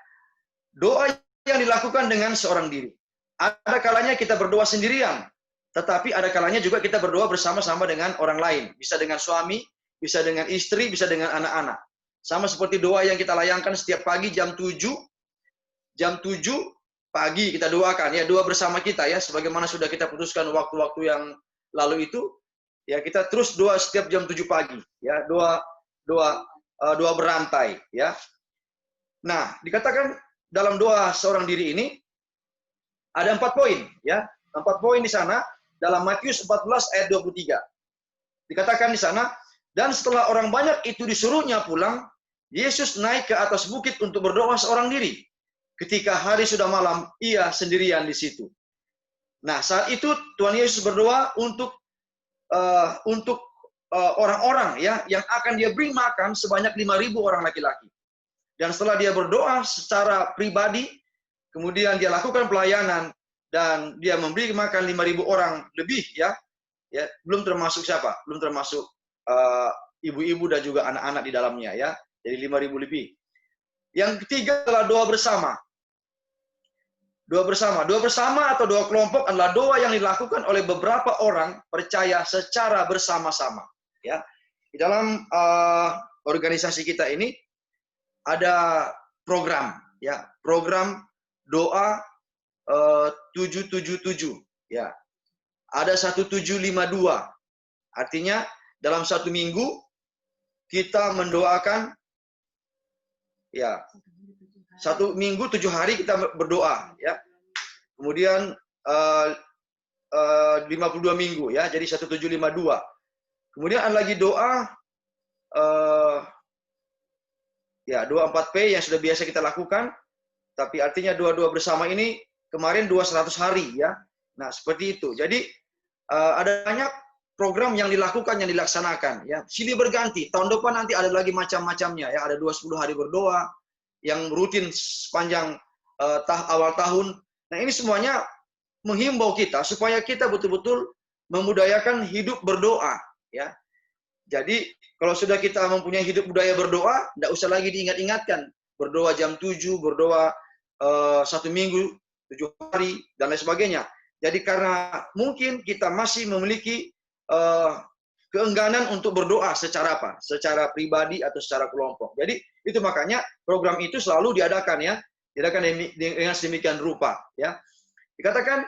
Doa yang dilakukan dengan seorang diri. Ada kalanya kita berdoa sendirian, tetapi ada kalanya juga kita berdoa bersama-sama dengan orang lain. Bisa dengan suami, bisa dengan istri, bisa dengan anak-anak. Sama seperti doa yang kita layangkan setiap pagi jam 7 pagi kita doakan ya, doa bersama kita ya, sebagaimana sudah kita putuskan waktu-waktu yang lalu itu, ya kita terus doa setiap jam 7 pagi ya, doa berantai ya. Nah, dikatakan dalam doa seorang diri ini ada 4 poin ya. 4 poin di sana dalam Matius 14 ayat 23. Dikatakan di sana, dan setelah orang banyak itu disuruhnya pulang, Yesus naik ke atas bukit untuk berdoa seorang diri. Ketika hari sudah malam, ia sendirian di situ. Nah, saat itu Tuhan Yesus berdoa untuk orang-orang ya yang akan dia beri makan sebanyak 5.000 orang laki-laki. Dan setelah dia berdoa secara pribadi, kemudian dia lakukan pelayanan dan dia memberi makan 5.000 orang lebih ya. Ya, belum termasuk siapa? Belum termasuk ibu-ibu dan juga anak-anak di dalamnya ya. Jadi 5.000 lebih. Yang ketiga adalah doa bersama. Doa bersama atau doa kelompok adalah doa yang dilakukan oleh beberapa orang percaya secara bersama-sama. Ya, di dalam organisasi kita ini ada program, ya, program doa 777. Ya, ada 1752. Artinya dalam 1 minggu kita mendoakan, ya, 1 minggu 7 hari kita berdoa ya. Kemudian 52 minggu ya, jadi 1752. Kemudian ada lagi doa ya, doa 4P yang sudah biasa kita lakukan. Tapi artinya doa-doa bersama ini kemarin 100 hari ya. Nah, seperti itu. Jadi ada banyak program yang dilakukan, yang dilaksanakan ya. Silih berganti. Tahun depan nanti ada lagi macam-macamnya ya. Ada 10 hari berdoa yang rutin sepanjang awal tahun. Nah, ini semuanya menghimbau kita supaya kita betul-betul memudayakan hidup berdoa ya. Jadi kalau sudah kita mempunyai hidup budaya berdoa, tidak usah lagi diingat-ingatkan berdoa jam 7, berdoa 1 minggu 7 hari dan lain sebagainya. Jadi karena mungkin kita masih memiliki keengganan untuk berdoa secara apa? Secara pribadi atau secara kelompok. Jadi itu makanya program itu selalu diadakan ya, diadakan dengan sedemikian rupa ya. Dikatakan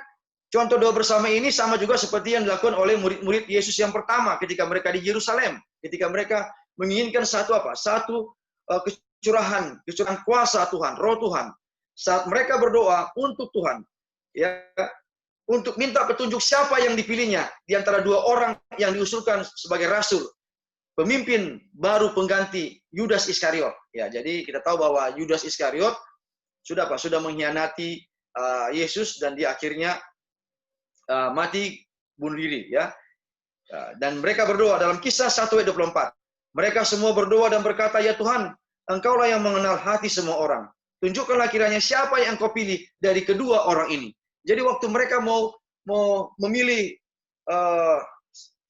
contoh doa bersama ini sama juga seperti yang dilakukan oleh murid-murid Yesus yang pertama ketika mereka di Yerusalem, ketika mereka menginginkan satu kecurahan kuasa Tuhan, roh Tuhan. Saat mereka berdoa untuk Tuhan, ya, untuk minta petunjuk siapa yang dipilihnya di antara dua orang yang diusulkan sebagai rasul, pemimpin baru pengganti Yudas Iskariot. Ya, jadi kita tahu bahwa Yudas Iskariot sudah mengkhianati Yesus dan dia akhirnya mati bunuh diri, ya. Dan mereka berdoa dalam Kisah 1 ayat 24. Mereka semua berdoa dan berkata, "Ya Tuhan, Engkaulah yang mengenal hati semua orang. Tunjukkanlah kiranya siapa yang Engkau pilih dari kedua orang ini." Jadi waktu mereka mau memilih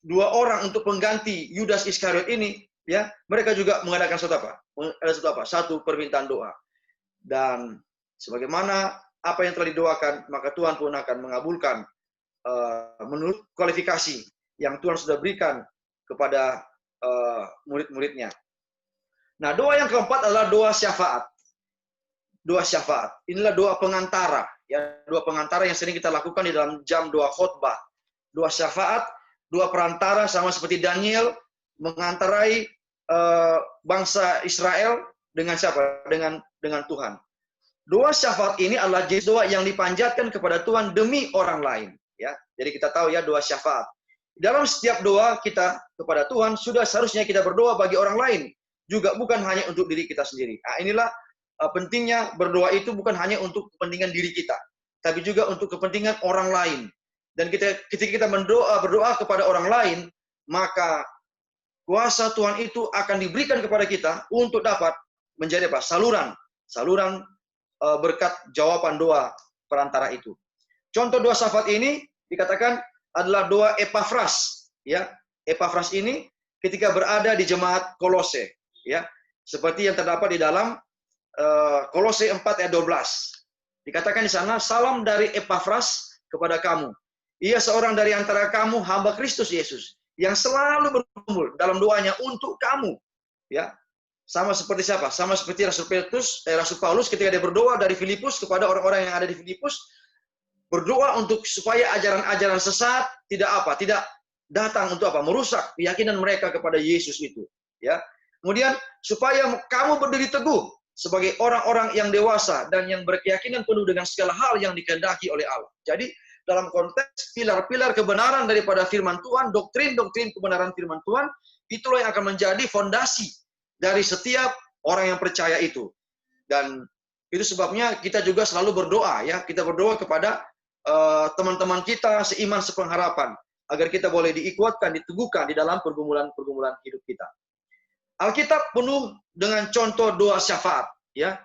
dua orang untuk pengganti Yudas Iskariot ini, ya, mereka juga mengadakan satu permintaan doa. Dan sebagaimana apa yang telah didoakan, maka Tuhan pun akan mengabulkan menurut kualifikasi yang Tuhan sudah berikan kepada murid-muridnya. Nah, doa yang keempat adalah doa syafaat. Doa syafaat. Inilah doa pengantara. Ya, doa pengantara yang sering kita lakukan di dalam jam doa khotbah. Doa syafaat, doa perantara sama seperti Daniel mengantarai bangsa Israel dengan siapa? Dengan Tuhan. Doa syafaat ini adalah jenis doa yang dipanjatkan kepada Tuhan demi orang lain. Ya, jadi kita tahu ya doa syafaat. Dalam setiap doa kita kepada Tuhan sudah seharusnya kita berdoa bagi orang lain, juga bukan hanya untuk diri kita sendiri. Nah, inilah pentingnya berdoa itu bukan hanya untuk kepentingan diri kita, tapi juga untuk kepentingan orang lain. Dan ketika kita berdoa kepada orang lain, maka kuasa Tuhan itu akan diberikan kepada kita untuk dapat menjadi apa? Saluran berkat jawaban doa perantara itu. Contoh doa syafaat ini dikatakan adalah doa Epafras, ya. Epafras ini ketika berada di jemaat Kolose, ya. Seperti yang terdapat di dalam Kolose 4 ayat 12. Dikatakan di sana, "Salam dari Epafras kepada kamu. Ia seorang dari antara kamu hamba Kristus Yesus yang selalu bergumul dalam doanya untuk kamu." Ya. Sama seperti siapa? Sama seperti Rasul Paulus ketika dia berdoa dari Filipus kepada orang-orang yang ada di Filipus, berdoa untuk supaya ajaran-ajaran sesat tidak datang untuk merusak keyakinan mereka kepada Yesus itu, ya. Kemudian supaya kamu berdiri teguh sebagai orang-orang yang dewasa dan yang berkeyakinan penuh dengan segala hal yang dikehendaki oleh Allah. Jadi dalam konteks pilar-pilar kebenaran daripada firman Tuhan, doktrin-doktrin kebenaran firman Tuhan, itulah yang akan menjadi fondasi dari setiap orang yang percaya itu. Dan itu sebabnya kita juga selalu berdoa, ya. Kita berdoa kepada teman-teman kita seiman sepengharapan agar kita boleh dikuatkan, diteguhkan di dalam pergumulan-pergumulan hidup kita. Alkitab penuh dengan contoh doa syafaat, ya.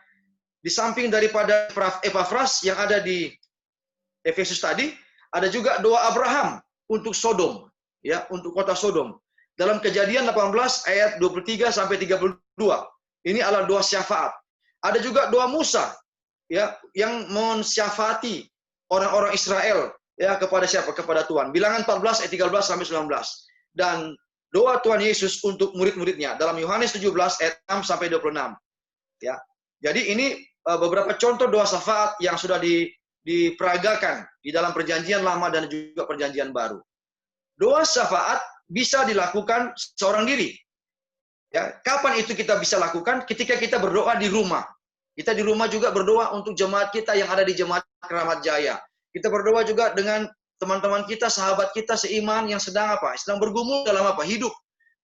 Di samping daripada Epafras yang ada di Efesus tadi, ada juga doa Abraham untuk Sodom, ya, untuk kota Sodom. Dalam Kejadian 18 ayat 23 sampai 32. Ini adalah doa syafaat. Ada juga doa Musa, ya, yang mensyafaati orang-orang Israel, ya, kepada siapa? Kepada Tuhan. Bilangan 14 ayat 13 sampai 19. Dan doa Tuhan Yesus untuk murid-muridnya dalam Yohanes 17 ayat 6 sampai 26. Ya. Jadi ini beberapa contoh doa syafaat yang sudah diperagakan di dalam Perjanjian Lama dan juga Perjanjian Baru. Doa syafaat bisa dilakukan seorang diri. Ya, kapan itu kita bisa lakukan? Ketika kita berdoa di rumah. Kita di rumah juga berdoa untuk jemaat kita yang ada di Jemaat Keramat Jaya. Kita berdoa juga dengan teman-teman kita, sahabat kita seiman yang sedang sedang bergumul dalam hidup.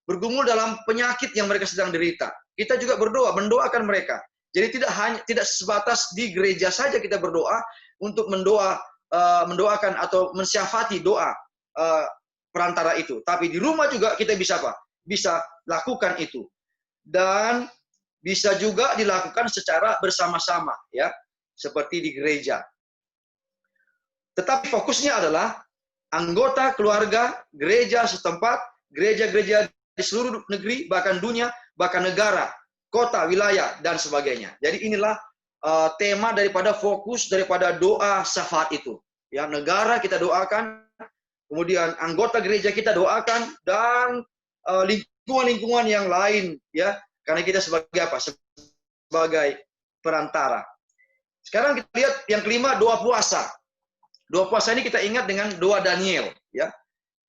Bergumul dalam penyakit yang mereka sedang derita. Kita juga berdoa, mendoakan mereka. Jadi tidak sebatas di gereja saja kita berdoa untuk mendoakan atau mensyafati doa perantara itu. Tapi di rumah juga kita bisa bisa lakukan itu. Dan bisa juga dilakukan secara bersama-sama, ya, seperti di gereja. Tetapi fokusnya adalah anggota keluarga, gereja setempat, gereja-gereja di seluruh negeri, bahkan dunia, bahkan negara, kota, wilayah, dan sebagainya. Jadi inilah tema daripada fokus daripada doa syafaat itu. Ya, negara kita doakan, kemudian anggota gereja kita doakan, dan lingkungan-lingkungan yang lain, ya. Karena kita sebagai sebagai perantara. Sekarang kita lihat yang kelima, doa puasa. Doa puasa ini kita ingat dengan doa Daniel, ya.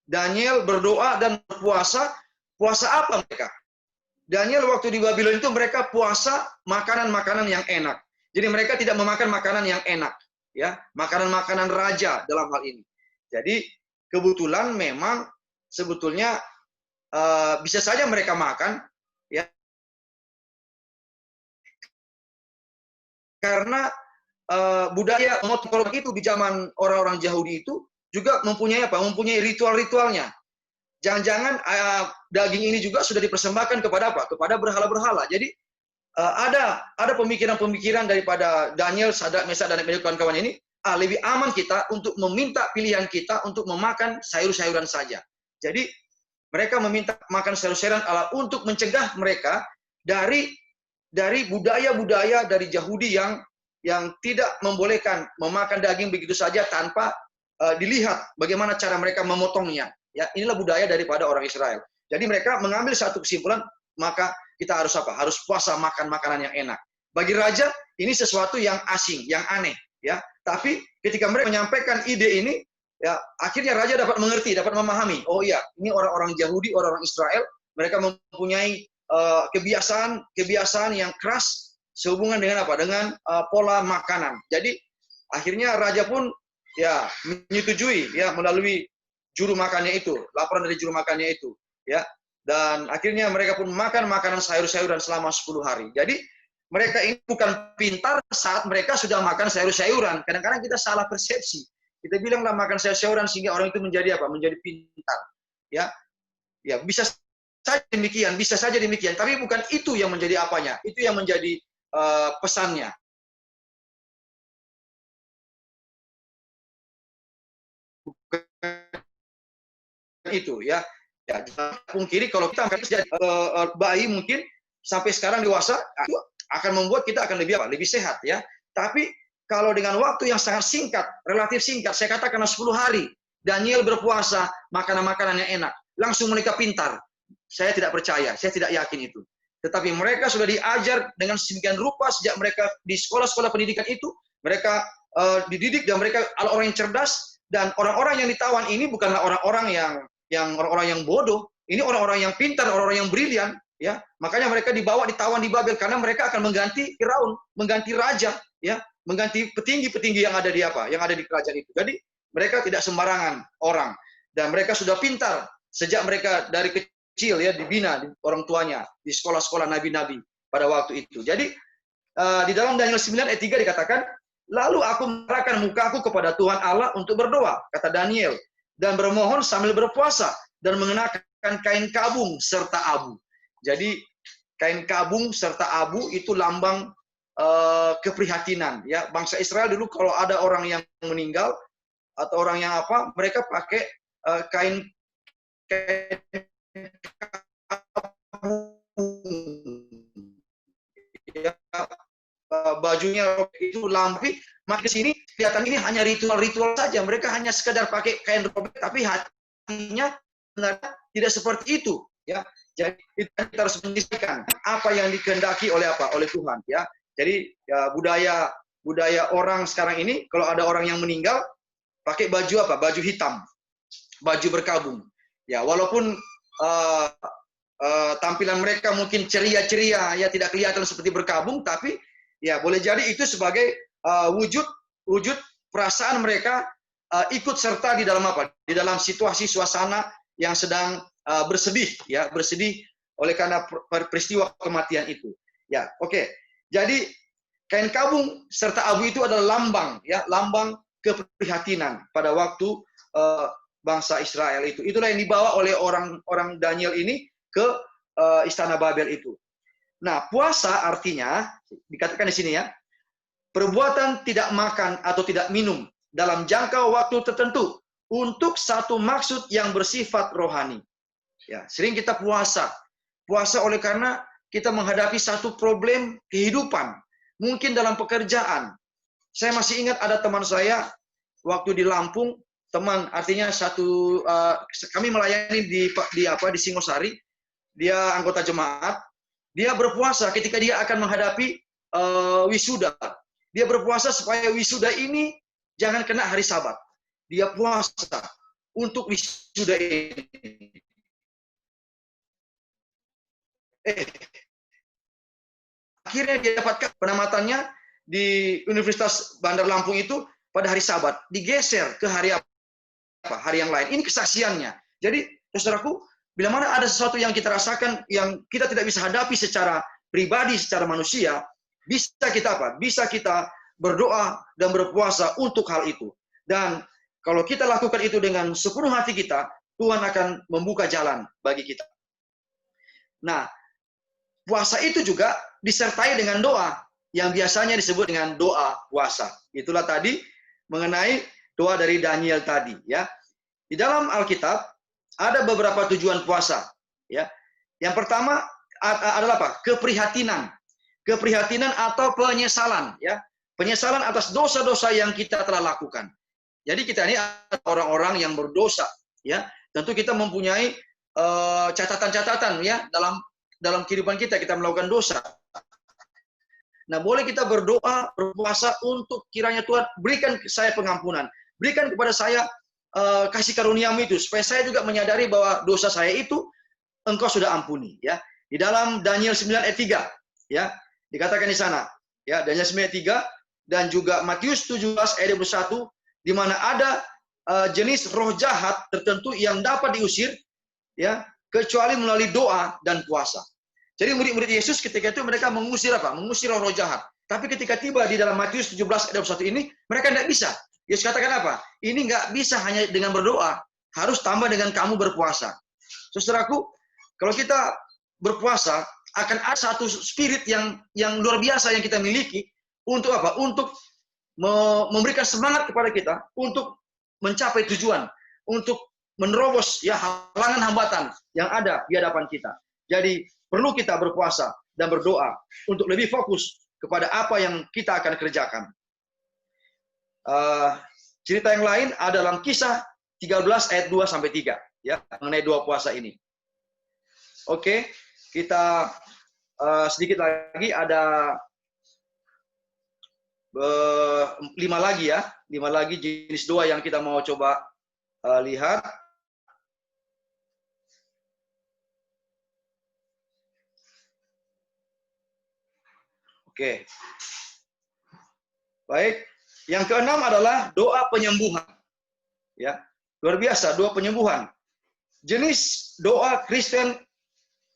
Daniel berdoa dan berpuasa. Puasa apa mereka? Daniel waktu di Babylon itu mereka puasa makanan-makanan yang enak. Jadi mereka tidak memakan makanan yang enak, ya, makanan-makanan raja dalam hal ini. Jadi kebetulan memang sebetulnya bisa saja mereka makan, ya, karena budaya memotong korban itu di zaman orang-orang Yahudi itu juga mempunyai apa? Mempunyai ritual-ritualnya. Jangan-jangan daging ini juga sudah dipersembahkan kepada apa? Kepada berhala-berhala. Jadi ada pemikiran-pemikiran daripada Daniel, Sadrak, Mesak, dan Abednego kawan-kawan ini, lebih aman kita untuk meminta pilihan kita untuk memakan sayur-sayuran saja. Jadi mereka meminta makan sayur-sayuran Allah untuk mencegah mereka dari budaya-budaya dari Yahudi yang tidak membolehkan memakan daging begitu saja tanpa dilihat bagaimana cara mereka memotongnya. Ya, inilah budaya daripada orang Israel. Jadi mereka mengambil satu kesimpulan, maka kita harus apa? Harus puasa makan makanan yang enak. Bagi raja ini sesuatu yang asing, yang aneh, ya. Tapi ketika mereka menyampaikan ide ini, ya akhirnya raja dapat mengerti, dapat memahami. Oh iya, ini orang-orang Yahudi, orang-orang Israel, mereka mempunyai kebiasaan yang keras sehubungan dengan apa? Dengan pola makanan. Jadi akhirnya raja pun ya menyetujui, ya, melalui juru makannya itu, laporan dari juru makannya itu, ya. Dan akhirnya mereka pun makan makanan sayur-sayuran selama 10 hari. Jadi mereka ini bukan pintar saat mereka sudah makan sayur-sayuran. Kadang-kadang kita salah persepsi. Kita bilanglah makan sayur-sayuran sehingga orang itu menjadi apa? Menjadi pintar. Ya. Ya, bisa saja demikian, tapi bukan itu yang menjadi apanya. Itu yang menjadi pesannya. Itu ya, jangan pungkiri kalau kita bayi mungkin sampai sekarang dewasa itu akan membuat kita akan lebih sehat, ya. Tapi kalau dengan waktu yang sangat singkat, relatif singkat, saya katakan 10 hari Daniel berpuasa makanan-makanan yang enak, langsung mereka pintar. Saya tidak percaya, saya tidak yakin itu. Tetapi mereka sudah diajar dengan sedemikian rupa sejak mereka di sekolah-sekolah pendidikan itu, mereka dididik dan mereka adalah orang yang cerdas. Dan orang-orang yang ditawan ini bukanlah orang-orang yang bodoh, ini orang-orang yang pintar, orang-orang yang brilian, ya. Makanya mereka ditawan di Babel karena mereka akan mengganti Firaun, mengganti raja, ya, mengganti petinggi-petinggi yang ada di kerajaan itu. Jadi mereka tidak sembarangan orang dan mereka sudah pintar sejak mereka dari kecil, ya, dibina di orang tuanya di sekolah-sekolah nabi-nabi pada waktu itu. Jadi di dalam Daniel 9 ayat 3 dikatakan, lalu aku mengarahkan mukaku kepada Tuhan Allah untuk berdoa, kata Daniel, dan bermohon sambil berpuasa dan mengenakan kain kabung serta abu. Jadi kain kabung serta abu itu lambang keprihatinan, ya. Bangsa Israel dulu kalau ada orang yang meninggal atau orang yang apa, mereka pakai kain ya, bajunya itu lampi, maka di sini kelihatan ini hanya ritual-ritual saja. Mereka hanya sekedar pakai kain robek, tapi hatinya sebenarnya tidak seperti itu, ya. Jadi kita harus menyesuaikan apa yang dikehendaki oleh Tuhan, ya. Jadi ya, budaya orang sekarang ini kalau ada orang yang meninggal pakai baju apa? Baju hitam, baju berkabung. Ya, walaupun tampilan mereka mungkin ceria-ceria, ya, tidak kelihatan seperti berkabung, tapi ya boleh jadi itu sebagai wujud perasaan mereka ikut serta di dalam apa? Di dalam situasi suasana yang sedang bersedih, ya, bersedih oleh karena peristiwa kematian itu. Ya, oke. Jadi kain kabung serta abu itu adalah lambang, ya, lambang keprihatinan pada waktu bangsa Israel itu. Itulah yang dibawa oleh orang Daniel ini ke istana Babel itu. Nah, puasa artinya dikatakan di sini, ya, perbuatan tidak makan atau tidak minum dalam jangka waktu tertentu untuk satu maksud yang bersifat rohani. Ya, sering kita puasa oleh karena kita menghadapi satu problem kehidupan, mungkin dalam pekerjaan. Saya masih ingat ada teman saya waktu di Lampung, artinya kami melayani di Singosari, dia anggota jemaat. Dia berpuasa ketika dia akan menghadapi wisuda. Dia berpuasa supaya wisuda ini jangan kena hari Sabat. Dia puasa untuk wisuda ini. Akhirnya dia dapatkan penamatannya di Universitas Bandar Lampung itu pada hari Sabat, digeser ke hari apa? Hari yang lain. Ini kesaksiannya. Jadi, saudaraku, bila mana ada sesuatu yang kita rasakan yang kita tidak bisa hadapi secara pribadi, secara manusia, bisa kita apa? Bisa kita berdoa dan berpuasa untuk hal itu. Dan kalau kita lakukan itu dengan sepenuh hati kita, Tuhan akan membuka jalan bagi kita. Nah, puasa itu juga disertai dengan doa yang biasanya disebut dengan doa puasa. Itulah tadi mengenai doa dari Daniel tadi, ya. Di dalam Alkitab ada beberapa tujuan puasa, ya. Yang pertama adalah apa? Keprihatinan. Keprihatinan atau penyesalan, ya. Penyesalan atas dosa-dosa yang kita telah lakukan. Jadi kita ini orang-orang yang berdosa, ya. Tentu kita mempunyai catatan-catatan, ya, dalam kehidupan kita melakukan dosa. Nah, boleh kita berdoa, berpuasa untuk kiranya Tuhan berikan saya pengampunan, berikan kepada saya kasih karunia-Mu itu, supaya saya juga menyadari bahwa dosa saya itu Engkau sudah ampuni. Ya, di dalam Daniel 9 ayat 3, ya, dikatakan di sana, ya, Daniel 9 ayat 3 dan juga Matius 17 ayat 21, di mana ada jenis roh jahat tertentu yang dapat diusir, ya, kecuali melalui doa dan puasa. Jadi murid-murid Yesus ketika itu mereka mengusir apa? Mengusir roh jahat. Tapi ketika tiba di dalam Matius 17 ayat 21 ini, mereka tidak bisa. Yesus katakan apa? Ini nggak bisa hanya dengan berdoa, harus tambah dengan kamu berpuasa. Saudaraku, kalau kita berpuasa, akan ada satu spirit yang luar biasa yang kita miliki untuk apa? Untuk memberikan semangat kepada kita untuk mencapai tujuan, untuk menerobos ya halangan hambatan yang ada di hadapan kita. Jadi perlu kita berpuasa dan berdoa untuk lebih fokus kepada apa yang kita akan kerjakan. Cerita yang lain ada dalam Kisah 13 ayat 2 sampai 3, ya, mengenai doa puasa ini. Oke, kita sedikit lagi ada 5 lagi, ya, 5 lagi jenis doa yang kita mau coba lihat. Oke. Baik, yang keenam adalah doa penyembuhan. Ya, luar biasa doa penyembuhan. Jenis doa Kristen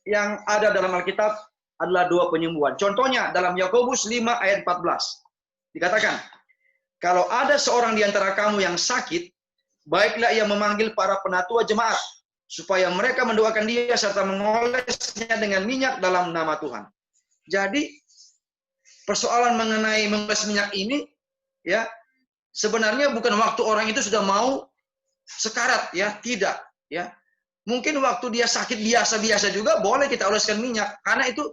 yang ada dalam Alkitab adalah doa penyembuhan. Contohnya dalam Yakobus 5 ayat 14. Dikatakan, kalau ada seorang di antara kamu yang sakit, baiklah ia memanggil para penatua jemaat, supaya mereka mendoakan dia serta mengolesnya dengan minyak dalam nama Tuhan. Jadi, persoalan mengenai mengoles minyak ini, ya, sebenarnya bukan waktu orang itu sudah mau sekarat, ya, tidak, ya. Mungkin waktu dia sakit biasa-biasa juga boleh kita oleskan minyak, karena itu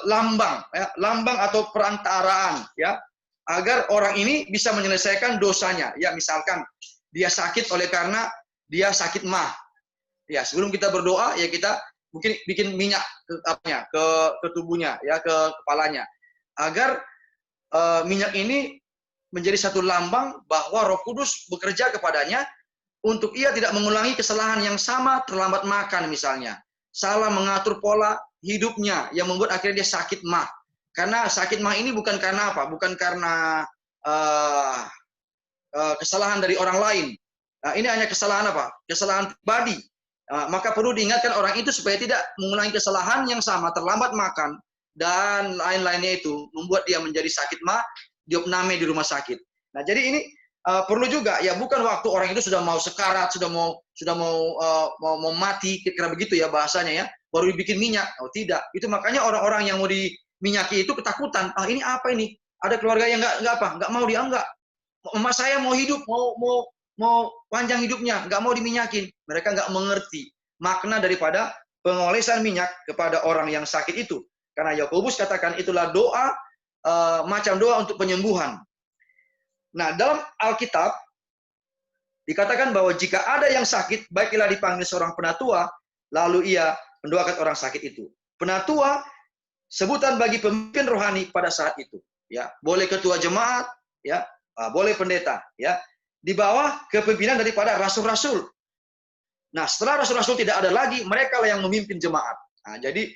lambang, ya, lambang atau perantaraan, ya, agar orang ini bisa menyelesaikan dosanya. Ya, misalkan dia sakit oleh karena dia sakit mah, ya, sebelum kita berdoa, ya, kita mungkin bikin minyak ke tubuhnya, ya, ke kepalanya, agar minyak ini menjadi satu lambang bahwa Roh Kudus bekerja kepadanya untuk ia tidak mengulangi kesalahan yang sama, terlambat makan misalnya, salah mengatur pola hidupnya yang membuat akhirnya dia sakit mah. Karena sakit mah ini bukan karena apa? Bukan karena kesalahan dari orang lain. Nah, ini hanya kesalahan apa? Kesalahan pribadi. Maka perlu diingatkan orang itu supaya tidak mengulangi kesalahan yang sama, terlambat makan, dan lain-lainnya itu membuat dia menjadi sakit mah, diopname di rumah sakit. Nah, jadi ini perlu juga, ya, bukan waktu orang itu sudah mau sekarat, sudah mau mati, kira-kira begitu ya bahasanya, ya, baru dibikin minyak. Oh, tidak. Itu makanya orang-orang yang mau diminyaki itu ketakutan. Ah, ini apa ini? Ada keluarga yang nggak mau dia enggak. Emak saya mau hidup, mau panjang hidupnya, nggak mau diminyakin. Mereka nggak mengerti makna daripada pengolesan minyak kepada orang yang sakit itu. Karena Yakobus katakan itulah doa, macam doa untuk penyembuhan. Nah, dalam Alkitab dikatakan bahwa jika ada yang sakit, baiklah dipanggil seorang penatua, lalu ia mendoakan orang sakit itu. Penatua sebutan bagi pemimpin rohani pada saat itu. Ya, boleh ketua jemaat, ya, boleh pendeta, ya, di bawah kepemimpinan daripada rasul-rasul. Nah, setelah rasul-rasul tidak ada lagi, mereka lah yang memimpin jemaat. Nah, jadi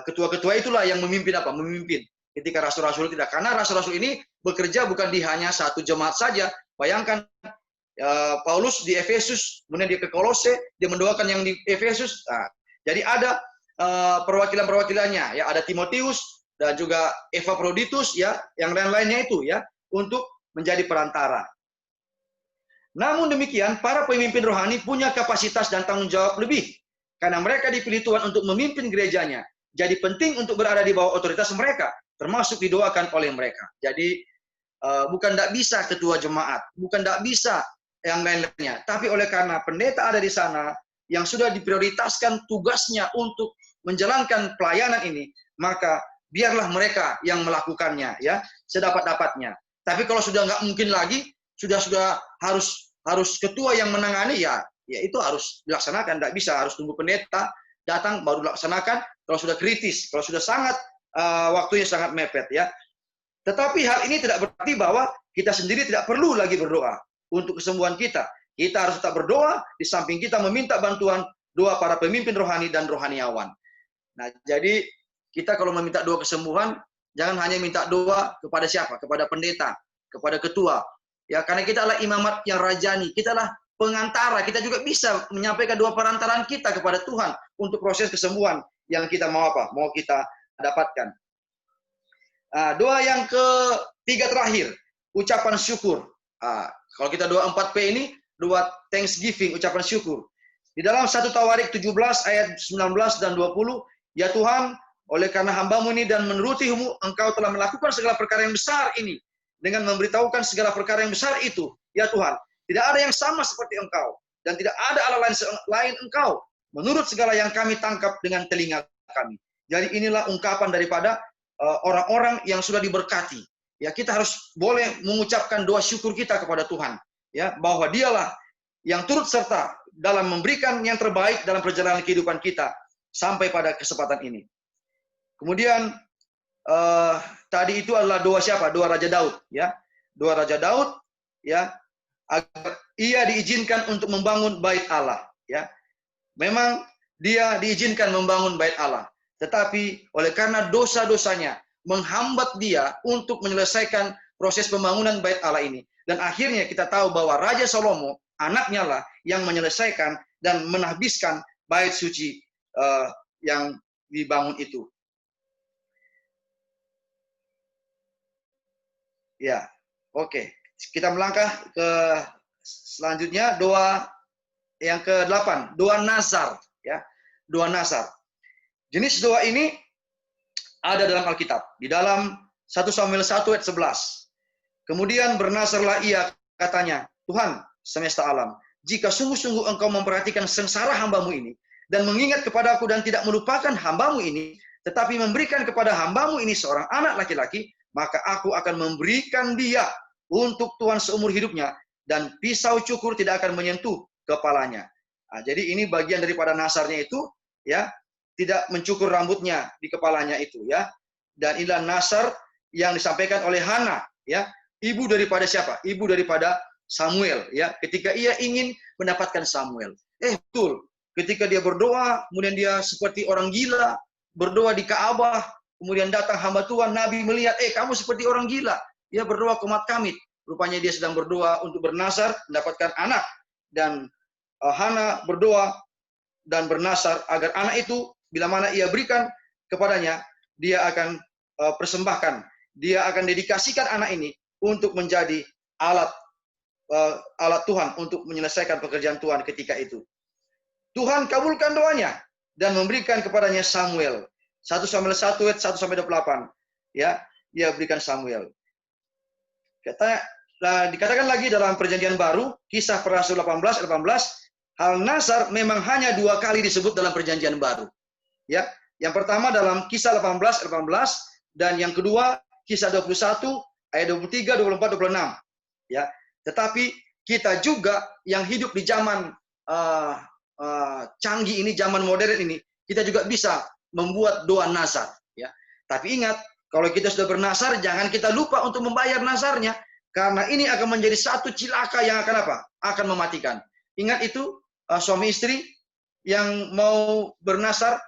ketua-ketua itulah yang memimpin apa? Memimpin. Ketika rasul-rasul tidak, karena rasul-rasul ini bekerja bukan di hanya satu jemaat saja. Bayangkan Paulus di Efesus, kemudian dia ke Kolose, dia mendoakan yang di Efesus. Nah, jadi ada perwakilan-perwakilannya, ya, ada Timotius dan juga Epaphroditus, ya, yang lain-lainnya itu, ya, untuk menjadi perantara. Namun demikian, para pemimpin rohani punya kapasitas dan tanggung jawab lebih, karena mereka dipilih Tuhan untuk memimpin gerejanya. Jadi penting untuk berada di bawah otoritas mereka, termasuk didoakan oleh mereka. Jadi bukan tidak bisa ketua jemaat, bukan tidak bisa yang lain-lainnya, tapi oleh karena pendeta ada di sana yang sudah diprioritaskan tugasnya untuk menjalankan pelayanan ini, maka biarlah mereka yang melakukannya, ya, sedapat-dapatnya. Tapi kalau sudah nggak mungkin lagi, sudah harus ketua yang menangani, ya itu harus dilaksanakan. Tidak bisa harus tunggu pendeta datang baru dilaksanakan. Kalau sudah kritis, kalau sudah sangat waktunya sangat mepet, ya. Tetapi hal ini tidak berarti bahwa kita sendiri tidak perlu lagi berdoa untuk kesembuhan kita. Kita harus tetap berdoa, di samping kita meminta bantuan doa para pemimpin rohani dan rohaniawan. Nah, jadi kita kalau meminta doa kesembuhan, jangan hanya minta doa kepada siapa? Kepada pendeta, kepada ketua. Ya, karena kita adalah imamat yang rajani, kita adalah pengantara, kita juga bisa menyampaikan doa perantaraan kita kepada Tuhan untuk proses kesembuhan yang kita mau apa? Mau kita dapatkan. Nah, doa yang ketiga terakhir, ucapan syukur. Kalau kita doa 4P ini, doa thanksgiving, ucapan syukur. Di dalam 1 Tawarik 17 ayat 19 dan 20, ya Tuhan, oleh karena hamba-Mu ini dan menuruti-Mu, Engkau telah melakukan segala perkara yang besar ini, dengan memberitahukan segala perkara yang besar itu. Ya Tuhan, tidak ada yang sama seperti Engkau, dan tidak ada Allah lain Engkau, menurut segala yang kami tangkap dengan telinga kami. Jadi inilah ungkapan daripada orang-orang yang sudah diberkati. Ya, kita harus boleh mengucapkan doa syukur kita kepada Tuhan, ya, bahwa Dialah yang turut serta dalam memberikan yang terbaik dalam perjalanan kehidupan kita sampai pada kesempatan ini. Kemudian tadi itu adalah doa siapa? Doa Raja Daud, ya. Doa Raja Daud, ya, agar ia diizinkan untuk membangun bait Allah, ya. Memang dia diizinkan membangun bait Allah, tetapi oleh karena dosa-dosanya menghambat dia untuk menyelesaikan proses pembangunan bait Allah ini. Dan akhirnya kita tahu bahwa Raja Salomo, anaknya lah yang menyelesaikan dan menahbiskan bait suci yang dibangun itu. Ya, oke. Kita melangkah ke selanjutnya, doa yang ke-8, doa Nazar, ya. Doa Nazar. Jenis doa ini ada dalam Alkitab, di dalam 1 Samuel 1 ayat 11. Kemudian bernazarlah ia, katanya, Tuhan semesta alam, jika sungguh-sungguh Engkau memperhatikan sengsara hamba-Mu ini, dan mengingat kepadaku dan tidak melupakan hamba-Mu ini, tetapi memberikan kepada hamba-Mu ini seorang anak laki-laki, maka aku akan memberikan dia untuk Tuhan seumur hidupnya, dan pisau cukur tidak akan menyentuh kepalanya. Nah, jadi ini bagian daripada nazarnya itu, ya, tidak mencukur rambutnya di kepalanya itu, ya. Dan inilah nazar yang disampaikan oleh Hana, ya, ibu daripada siapa? Ibu daripada Samuel, ya. Ketika ia ingin mendapatkan Samuel, betul. Ketika dia berdoa, kemudian dia seperti orang gila berdoa di Ka'bah, kemudian datang hamba Tuhan, Nabi melihat, kamu seperti orang gila, ya, berdoa komat kamit. Rupanya dia sedang berdoa untuk bernazar mendapatkan anak, dan Hana berdoa dan bernazar agar anak itu bila mana ia berikan kepadanya, dia akan persembahkan, dia akan dedikasikan anak ini untuk menjadi alat Tuhan untuk menyelesaikan pekerjaan Tuhan ketika itu. Tuhan kabulkan doanya dan memberikan kepadanya Samuel. 1 Samuel 1 ayat 1 sampai 28. Ya, dia berikan Samuel. Dikatakan lagi dalam Perjanjian Baru, Kisah Para Rasul 18 ayat 18, hal nazar memang hanya 2 kali disebut dalam Perjanjian Baru. Ya, yang pertama dalam Kisah 18 ayat 18, dan yang kedua Kisah 21 ayat 23, 24, 26. Ya, tetapi kita juga yang hidup di zaman canggih ini, zaman modern ini, kita juga bisa membuat doa nazar. Ya, tapi ingat, kalau kita sudah bernazar, jangan kita lupa untuk membayar nazarnya, karena ini akan menjadi satu cilaka yang akan apa? Akan mematikan. Ingat itu, suami istri yang mau bernazar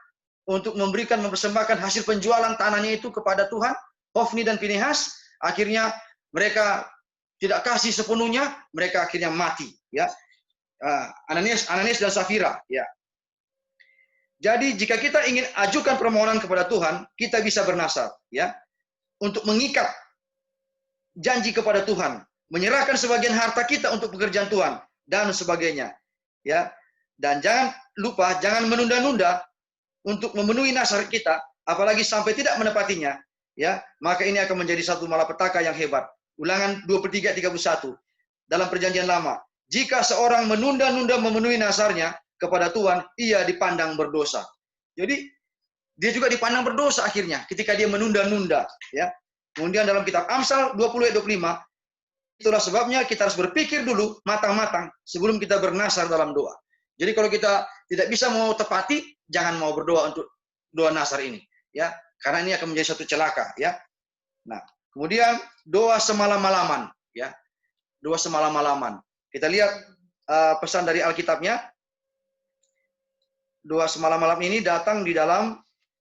untuk mempersembahkan hasil penjualan tanahnya itu kepada Tuhan, Hofni dan Pinehas, akhirnya mereka tidak kasih sepenuhnya, mereka akhirnya mati, ya. Ananias dan Safira, ya. Jadi jika kita ingin ajukan permohonan kepada Tuhan, kita bisa bernasar, ya, untuk mengikat janji kepada Tuhan, menyerahkan sebagian harta kita untuk pekerjaan Tuhan dan sebagainya, ya. Dan jangan lupa, jangan menunda-nunda untuk memenuhi nasar kita, apalagi sampai tidak menepatinya, ya. Maka ini akan menjadi satu malapetaka yang hebat. Ulangan 23:31 dalam Perjanjian Lama. Jika seorang menunda-nunda memenuhi nasarnya kepada Tuhan, ia dipandang berdosa. Jadi dia juga dipandang berdosa akhirnya ketika dia menunda-nunda, ya. Kemudian dalam kitab Amsal 20:25, itulah sebabnya kita harus berpikir dulu matang-matang sebelum kita bernasar dalam doa. Jadi kalau kita tidak bisa mau tepati, jangan mau berdoa untuk doa nasar ini, ya. Karena ini akan menjadi satu celaka, ya. Nah, kemudian doa semalam-malaman, ya. Doa semalam-malaman. Kita lihat pesan dari Alkitabnya. Doa semalam-malam ini datang di dalam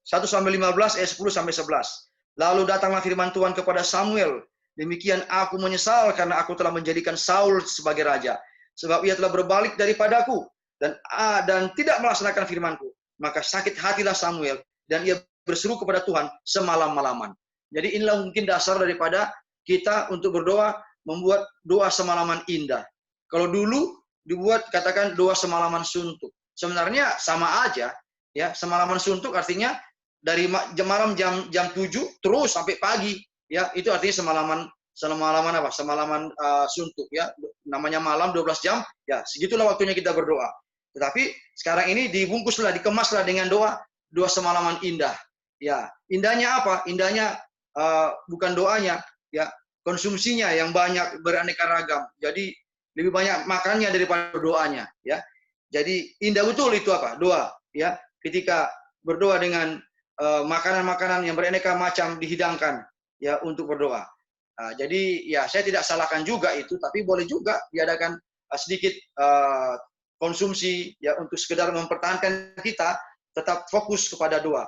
1-15 ayat 10-11. Lalu datanglah firman Tuhan kepada Samuel. Demikian aku menyesal karena aku telah menjadikan Saul sebagai raja. Sebab ia telah berbalik daripadaku dan tidak melaksanakan firmanku. Maka sakit hatilah Samuel dan ia berseru kepada Tuhan semalam-malaman. Jadi inilah mungkin dasar daripada kita untuk berdoa, membuat doa semalaman indah. Kalau dulu dibuat katakan doa semalaman suntuk. Sebenarnya sama aja, ya. Semalaman suntuk artinya dari malam jam 7 terus sampai pagi, ya. Itu artinya semalaman apa? Semalaman suntuk, ya. Namanya malam 12 jam, ya. Segitulah waktunya kita berdoa. Tetapi sekarang ini dibungkuslah, dikemaslah dengan doa semalaman indah, ya. Indahnya apa? Indahnya bukan doanya, ya. Konsumsinya yang banyak, beraneka ragam. Jadi lebih banyak makannya daripada doanya, ya. Jadi indah betul itu apa? Doa, ya. Ketika berdoa dengan makanan-makanan yang beraneka macam dihidangkan, ya, untuk berdoa. Jadi ya saya tidak salahkan juga itu, tapi boleh juga diadakan sedikit konsumsi, ya, untuk sekedar mempertahankan kita tetap fokus kepada doa.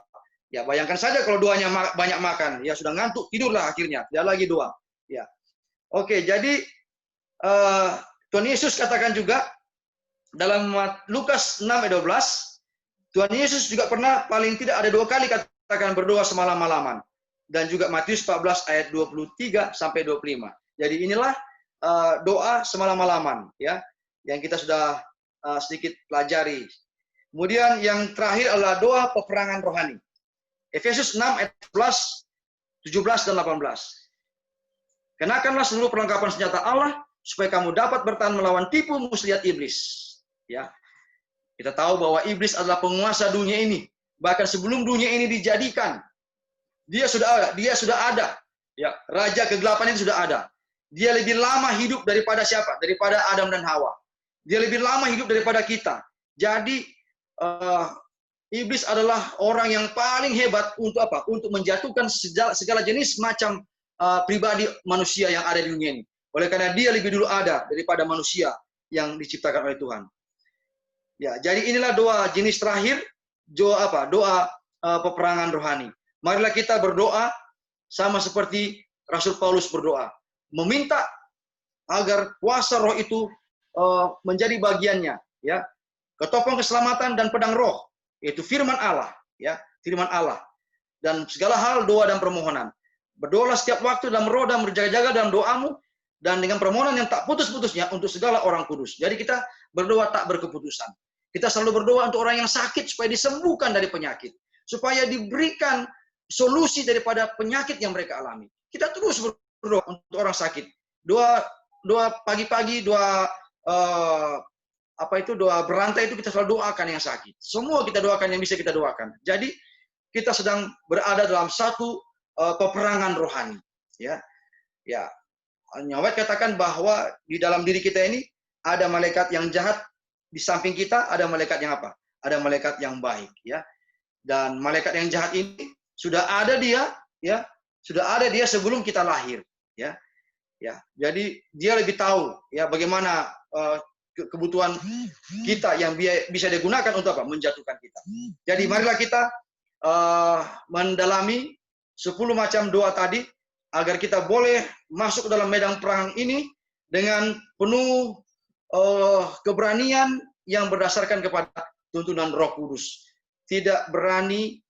Ya, bayangkan saja kalau doanya banyak makan, ya sudah ngantuk, tidurlah akhirnya, tidak lagi doa, ya. Oke, jadi Tuhan Yesus katakan juga dalam Lukas 6:12, Tuhan Yesus juga pernah paling tidak ada 2 kali katakan berdoa semalam-malaman. Dan juga Matius 14 ayat 23-25. Jadi inilah doa semalam-malaman, ya, yang kita sudah sedikit pelajari. Kemudian yang terakhir adalah doa peperangan rohani. Efesus 6 ayat 11, 17 dan 18. Kenakanlah seluruh perlengkapan senjata Allah supaya kamu dapat bertahan melawan tipu muslihat iblis. Ya, kita tahu bahwa iblis adalah penguasa dunia ini. Bahkan sebelum dunia ini dijadikan, dia sudah ada. Ya, raja kegelapan itu sudah ada. Dia lebih lama hidup daripada siapa? Daripada Adam dan Hawa. Dia lebih lama hidup daripada kita. Jadi iblis adalah orang yang paling hebat untuk apa? Untuk menjatuhkan segala jenis macam pribadi manusia yang ada di dunia ini. Oleh karena dia lebih dulu ada daripada manusia yang diciptakan oleh Tuhan. Ya, jadi inilah doa jenis terakhir, doa apa? Doa peperangan rohani. Marilah kita berdoa sama seperti Rasul Paulus berdoa, meminta agar kuasa roh itu menjadi bagiannya, ya. Ketopong keselamatan dan pedang roh, yaitu firman Allah, ya, firman Allah. Dan segala hal doa dan permohonan. Berdoalah setiap waktu dalam roh dan berjaga-jaga dalam doamu dan dengan permohonan yang tak putus-putusnya untuk segala orang kudus. Jadi kita berdoa tak berkeputusan. Kita selalu berdoa untuk orang yang sakit supaya disembuhkan dari penyakit, supaya diberikan solusi daripada penyakit yang mereka alami. Kita terus berdoa untuk orang sakit. Doa pagi-pagi, doa doa berantai itu kita selalu doakan yang sakit. Semua kita doakan yang bisa kita doakan. Jadi kita sedang berada dalam satu peperangan rohani, ya. Ya. Nyawet katakan bahwa di dalam diri kita ini ada malaikat yang jahat, di samping kita ada malaikat yang apa? Ada malaikat yang baik, ya. Dan malaikat yang jahat ini sudah ada dia, ya. Sudah ada dia sebelum kita lahir, ya. Ya. Jadi dia lebih tahu, ya, bagaimana kebutuhan kita yang bisa digunakan untuk apa? Menjatuhkan kita. Jadi marilah kita mendalami 10 macam doa tadi agar kita boleh masuk ke dalam medan perang ini dengan penuh keberanian yang berdasarkan kepada tuntunan Roh Kudus. Tidak berani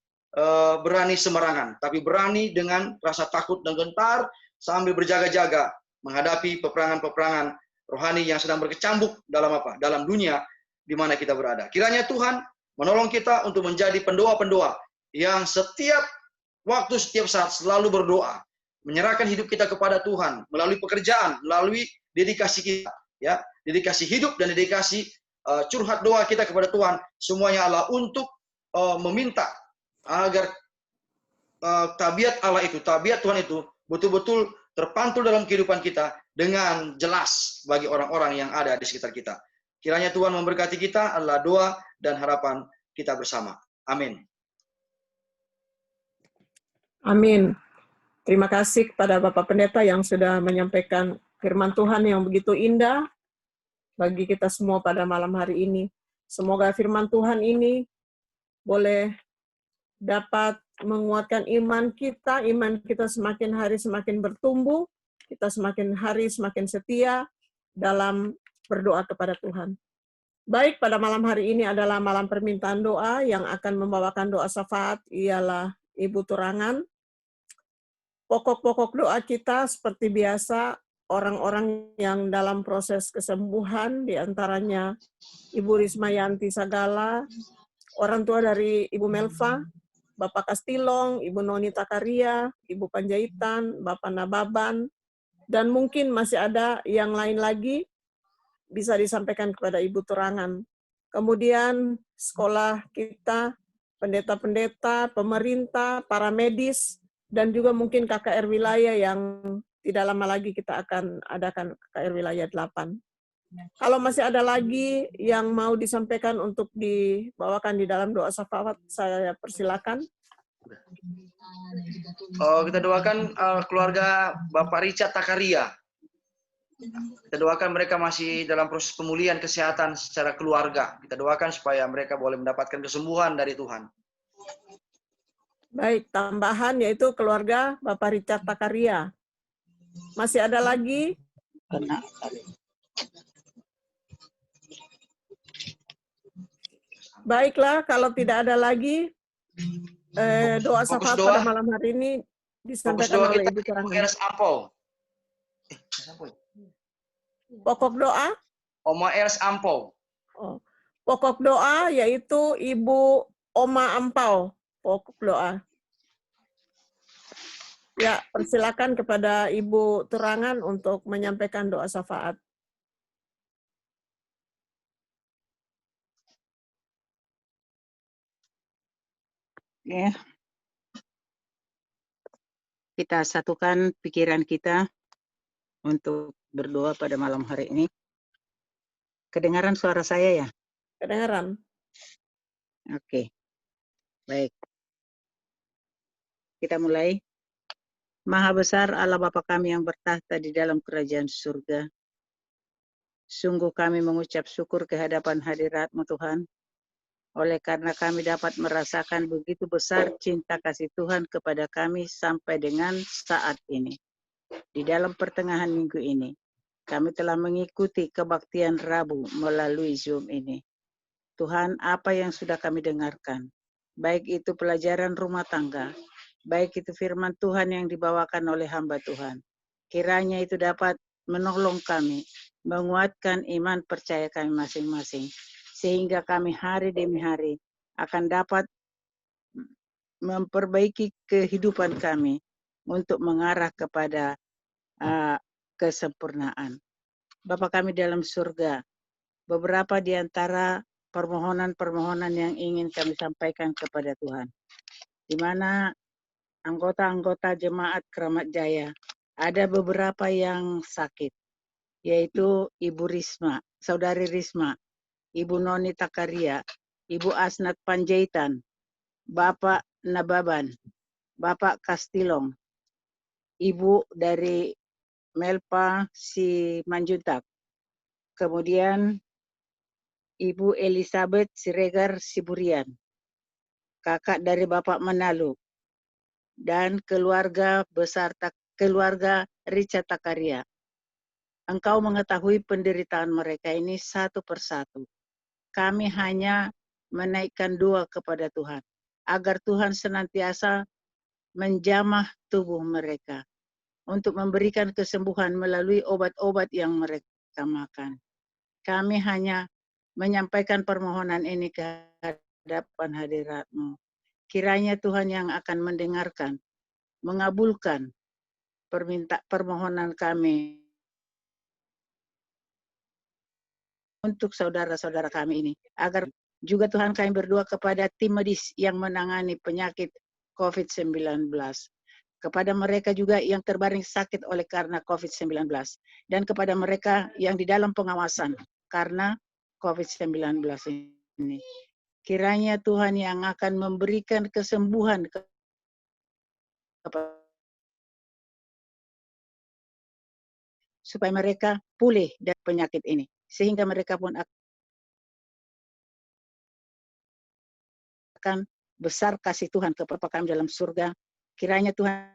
sembarangan, tapi berani dengan rasa takut dan gentar sambil berjaga-jaga menghadapi peperangan-peperangan rohani yang sedang berkecambuk dalam dalam dunia di mana kita berada. Kiranya Tuhan menolong kita untuk menjadi pendoa-pendoa yang setiap waktu, setiap saat selalu berdoa, menyerahkan hidup kita kepada Tuhan melalui pekerjaan, melalui dedikasi kita, ya, dedikasi hidup dan dedikasi curhat doa kita kepada Tuhan, semuanya adalah untuk meminta agar tabiat Allah itu, tabiat Tuhan itu betul-betul terpantul dalam kehidupan kita dengan jelas bagi orang-orang yang ada di sekitar kita. Kiranya Tuhan memberkati kita adalah doa dan harapan kita bersama. Amin. Amin. Terima kasih kepada Bapak Pendeta yang sudah menyampaikan firman Tuhan yang begitu indah bagi kita semua pada malam hari ini. Semoga firman Tuhan ini boleh dapat menguatkan iman kita semakin hari semakin bertumbuh, kita semakin hari semakin setia dalam berdoa kepada Tuhan. Baik, pada malam hari ini adalah malam permintaan doa. Yang akan membawakan doa syafaat ialah Ibu Turangan. Pokok-pokok doa kita seperti biasa, orang-orang yang dalam proses kesembuhan, diantaranya Ibu Rismayanti Sagala, orang tua dari Ibu Melva, Bapak Kastilong, Ibu Noni Takaria, Ibu Panjaitan, Bapak Nababan, dan mungkin masih ada yang lain lagi bisa disampaikan kepada Ibu Turangan. Kemudian sekolah kita, pendeta-pendeta, pemerintah, para medis, dan juga mungkin KKR wilayah yang tidak lama lagi kita akan adakan KKR wilayah 8. Kalau masih ada lagi yang mau disampaikan untuk dibawakan di dalam doa syafaat, saya persilakan. Kita doakan keluarga Bapak Richard Takaria. Kita doakan mereka masih dalam proses pemulihan kesehatan secara keluarga. Kita doakan supaya mereka boleh mendapatkan kesembuhan dari Tuhan. Baik, tambahan yaitu keluarga Bapak Richard Takaria. Masih ada lagi? Baiklah, kalau tidak ada lagi, doa syafaat pada malam hari ini disampaikan oleh Ibu Turangan. Pokok doa? Oma Els Ampau. Oh. Pokok doa yaitu Ibu Oma Ampau. Pokok doa. Ya, persilakan kepada Ibu Turangan untuk menyampaikan doa syafaat. Ya. Kita satukan pikiran kita untuk berdoa pada malam hari ini. Kedengaran suara saya ya? Kedengaran. Oke. Baik. Kita mulai. Maha besar Allah Bapa kami yang bertahta di dalam kerajaan surga. Sungguh kami mengucap syukur kehadapan hadirat-Mu Tuhan. Oleh karena kami dapat merasakan begitu besar cinta kasih Tuhan kepada kami sampai dengan saat ini. Di dalam pertengahan minggu ini, kami telah mengikuti kebaktian Rabu melalui Zoom ini. Tuhan, apa yang sudah kami dengarkan, baik itu pelajaran rumah tangga, baik itu firman Tuhan yang dibawakan oleh hamba Tuhan, kiranya itu dapat menolong kami, menguatkan iman percaya kami masing-masing, sehingga kami hari demi hari akan dapat memperbaiki kehidupan kami untuk mengarah kepada kesempurnaan. Bapa kami dalam surga, beberapa di antara permohonan-permohonan yang ingin kami sampaikan kepada Tuhan, di mana anggota-anggota jemaat Keramat Jaya ada beberapa yang sakit, yaitu Ibu Risma, Saudari Risma, Ibu Noni Takaria, Ibu Asnat Panjaitan, Bapak Nababan, Bapak Kastilong, Ibu dari Melpa si Manjuntak, kemudian Ibu Elizabeth Siregar Siburian, kakak dari Bapak Menalu, dan keluarga beserta keluarga Richard Takaria. Engkau mengetahui penderitaan mereka ini satu persatu. Kami hanya menaikkan doa kepada Tuhan, agar Tuhan senantiasa menjamah tubuh mereka untuk memberikan kesembuhan melalui obat-obat yang mereka makan. Kami hanya menyampaikan permohonan ini ke hadapan hadirat-Mu. Kiranya Tuhan yang akan mendengarkan, mengabulkan permohonan kami untuk saudara-saudara kami ini. Agar juga Tuhan kami berdoa kepada tim medis yang menangani penyakit COVID-19. Kepada mereka juga yang terbaring sakit oleh karena COVID-19. Dan kepada mereka yang di dalam pengawasan karena COVID-19 ini. Kiranya Tuhan yang akan memberikan kesembuhan kepada supaya mereka pulih dari penyakit ini. Sehingga mereka pun akan besar kasih Tuhan kepada kami dalam surga. Kiranya Tuhan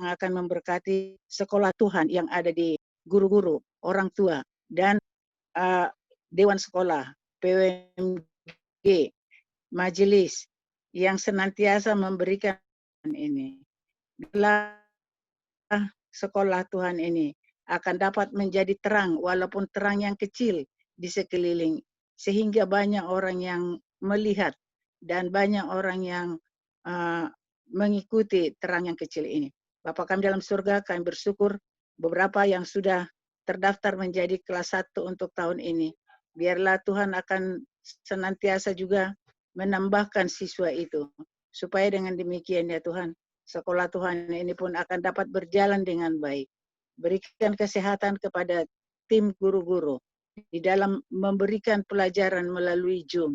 akan memberkati sekolah Tuhan yang ada di guru-guru, orang tua, dan dewan sekolah, PWMG, majelis yang senantiasa memberikan ini. Bila sekolah Tuhan ini akan dapat menjadi terang, walaupun terang yang kecil di sekeliling, sehingga banyak orang yang melihat dan banyak orang yang mengikuti terang yang kecil ini. Bapa kami dalam surga, kami bersyukur beberapa yang sudah terdaftar menjadi kelas 1 untuk tahun ini. Biarlah Tuhan akan senantiasa juga menambahkan siswa itu. Supaya dengan demikian ya Tuhan, sekolah Tuhan ini pun akan dapat berjalan dengan baik. Berikan kesehatan kepada tim guru-guru di dalam memberikan pelajaran melalui Zoom.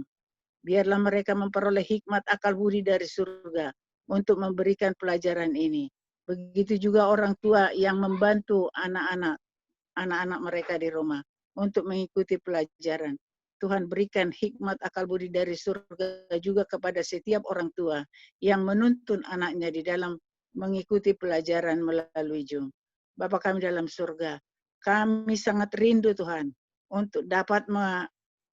Biarlah mereka memperoleh hikmat akal budi dari surga untuk memberikan pelajaran ini. Begitu juga orang tua yang membantu anak-anak mereka di rumah untuk mengikuti pelajaran. Tuhan berikan hikmat akal budi dari surga juga kepada setiap orang tua yang menuntun anaknya di dalam mengikuti pelajaran melalui Zoom. Bapa kami dalam surga, kami sangat rindu Tuhan untuk dapat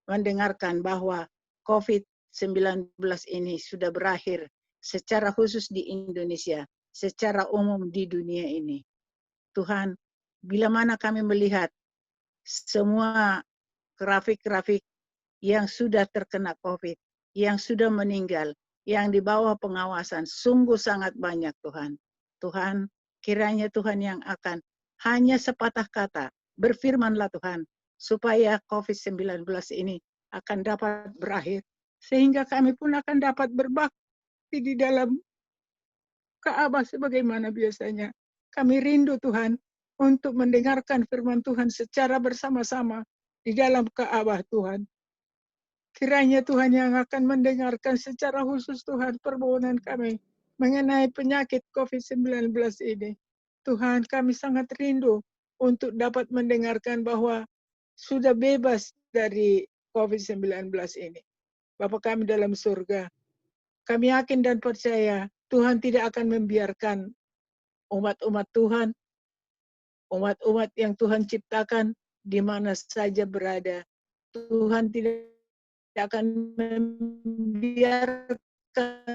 mendengarkan bahwa COVID-19 ini sudah berakhir secara khusus di Indonesia, secara umum di dunia ini. Tuhan, bila mana kami melihat semua grafik-grafik yang sudah terkena COVID, yang sudah meninggal, yang di bawah pengawasan, sungguh sangat banyak Tuhan. Tuhan, kiranya Tuhan yang akan hanya sepatah kata, berfirmanlah Tuhan, supaya COVID-19 ini akan dapat berakhir, sehingga kami pun akan dapat berbakti di dalam Ka'bah sebagaimana biasanya. Kami rindu Tuhan untuk mendengarkan firman Tuhan secara bersama-sama di dalam Ka'bah Tuhan. Kiranya Tuhan yang akan mendengarkan secara khusus Tuhan permohonan kami mengenai penyakit COVID-19 ini. Tuhan, kami sangat rindu untuk dapat mendengarkan bahwa sudah bebas dari COVID-19 ini. Bapa kami dalam surga, kami yakin dan percaya Tuhan tidak akan membiarkan umat-umat Tuhan, umat-umat yang Tuhan ciptakan di mana saja berada. Tuhan tidak akan membiarkan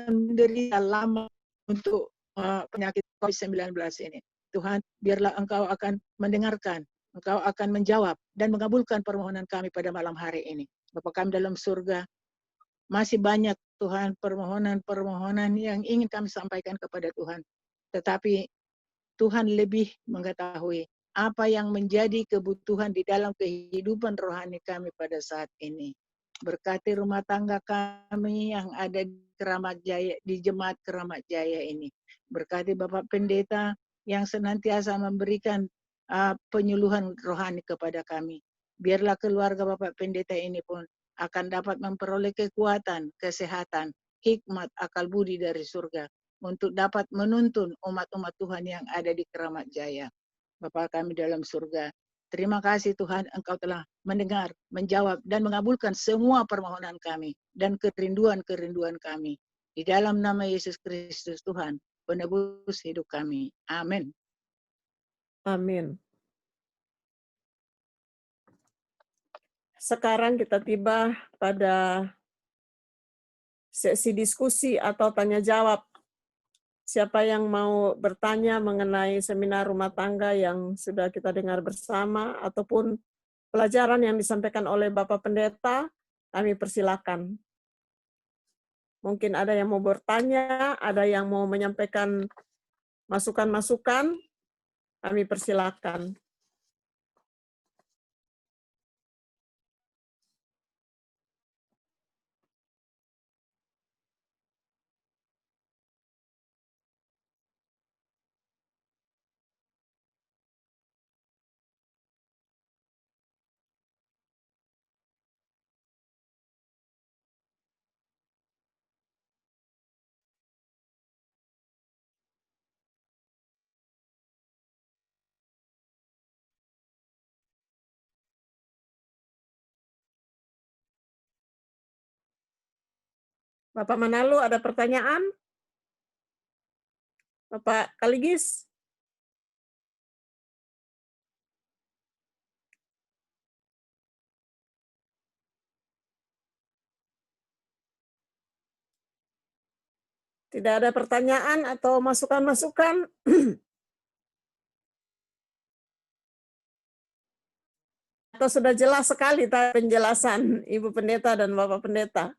menderita lama untuk penyakit COVID-19 ini. Tuhan, biarlah Engkau akan mendengarkan, Engkau akan menjawab dan mengabulkan permohonan kami pada malam hari ini. Bapa kami dalam surga, masih banyak Tuhan permohonan-permohonan yang ingin kami sampaikan kepada Tuhan. Tetapi Tuhan lebih mengetahui apa yang menjadi kebutuhan di dalam kehidupan rohani kami pada saat ini. Berkati rumah tangga kami yang ada di Keramat Jaya, di Jemaat Keramat Jaya ini. Berkati Bapak Pendeta yang senantiasa memberikan penyuluhan rohani kepada kami. Biarlah keluarga Bapak Pendeta ini pun akan dapat memperoleh kekuatan, kesehatan, hikmat, akal budi dari surga untuk dapat menuntun umat-umat Tuhan yang ada di Keramat Jaya. Bapa kami dalam surga, Terima kasih Tuhan, Engkau telah mendengar, menjawab, dan mengabulkan semua permohonan kami dan kerinduan-kerinduan kami. Di dalam nama Yesus Kristus Tuhan, penebus hidup kami. Amin. Amin. Sekarang kita tiba pada sesi diskusi atau tanya jawab. Siapa yang mau bertanya mengenai seminar rumah tangga yang sudah kita dengar bersama, ataupun pelajaran yang disampaikan oleh Bapak Pendeta, kami persilakan. Mungkin ada yang mau bertanya, ada yang mau menyampaikan masukan-masukan, kami persilakan. Bapak Manalu, ada pertanyaan? Bapak Kaligis? Tidak ada pertanyaan atau masukan-masukan? Atau sudah jelas sekali penjelasan Ibu Pendeta dan Bapak Pendeta?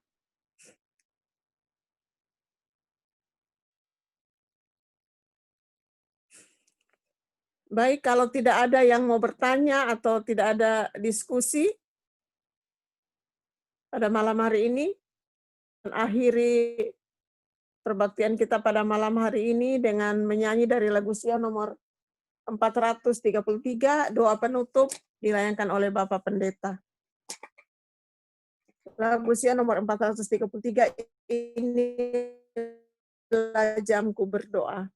Baik, kalau tidak ada yang mau bertanya atau tidak ada diskusi pada malam hari ini, akhiri perbaktian kita pada malam hari ini dengan menyanyi dari lagu Sia nomor 433, doa penutup dilayangkan oleh Bapak Pendeta. Lagu Sia nomor 433, inilah jamku berdoa.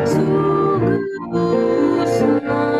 Sungguh senang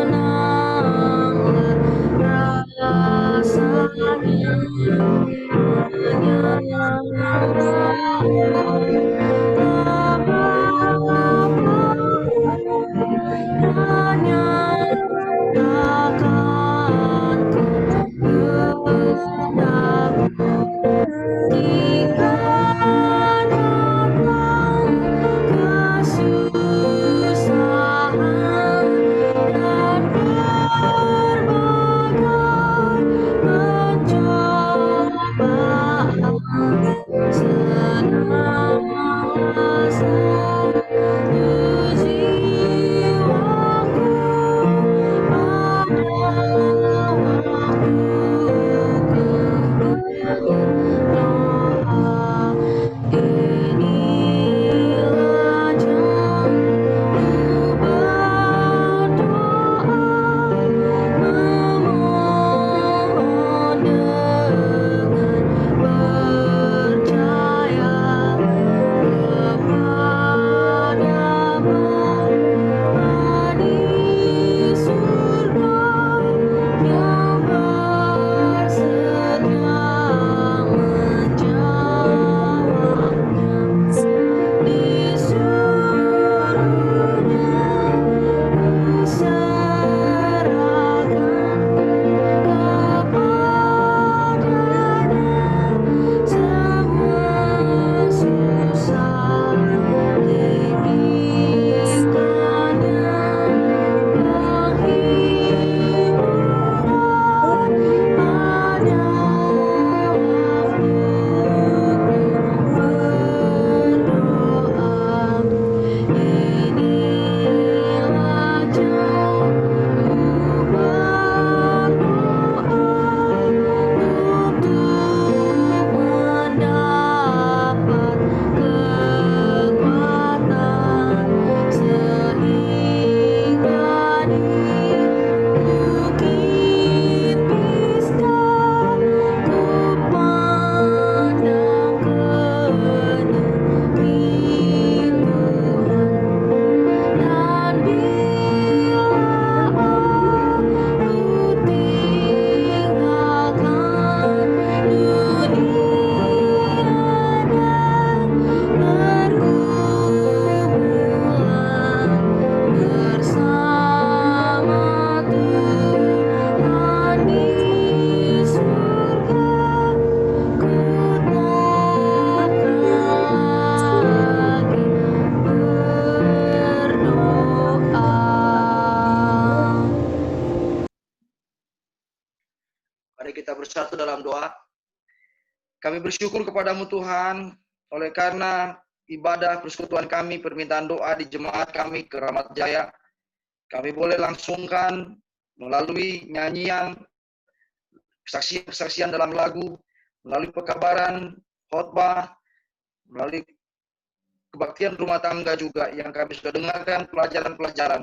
bersatu dalam doa. Kami bersyukur kepadamu Tuhan, oleh karena ibadah persekutuan kami, permintaan doa di jemaat kami Keramat Jaya, kami boleh langsungkan melalui nyanyian, kesaksian dalam lagu, melalui pekabaran, khotbah, melalui kebaktian rumah tangga juga yang kami sudah dengarkan pelajaran-pelajaran,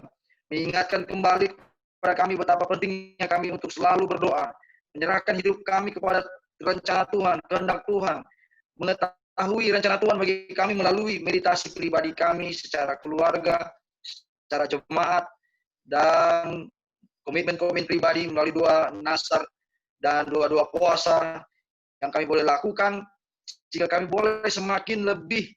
mengingatkan kembali kepada kami betapa pentingnya kami untuk selalu berdoa, menyerahkan hidup kami kepada rencana Tuhan, kehendak Tuhan, mengetahui rencana Tuhan bagi kami melalui meditasi pribadi kami secara keluarga, secara jemaat, dan komitmen-komitmen pribadi melalui doa nasar dan doa-doa puasa yang kami boleh lakukan, jika kami boleh semakin lebih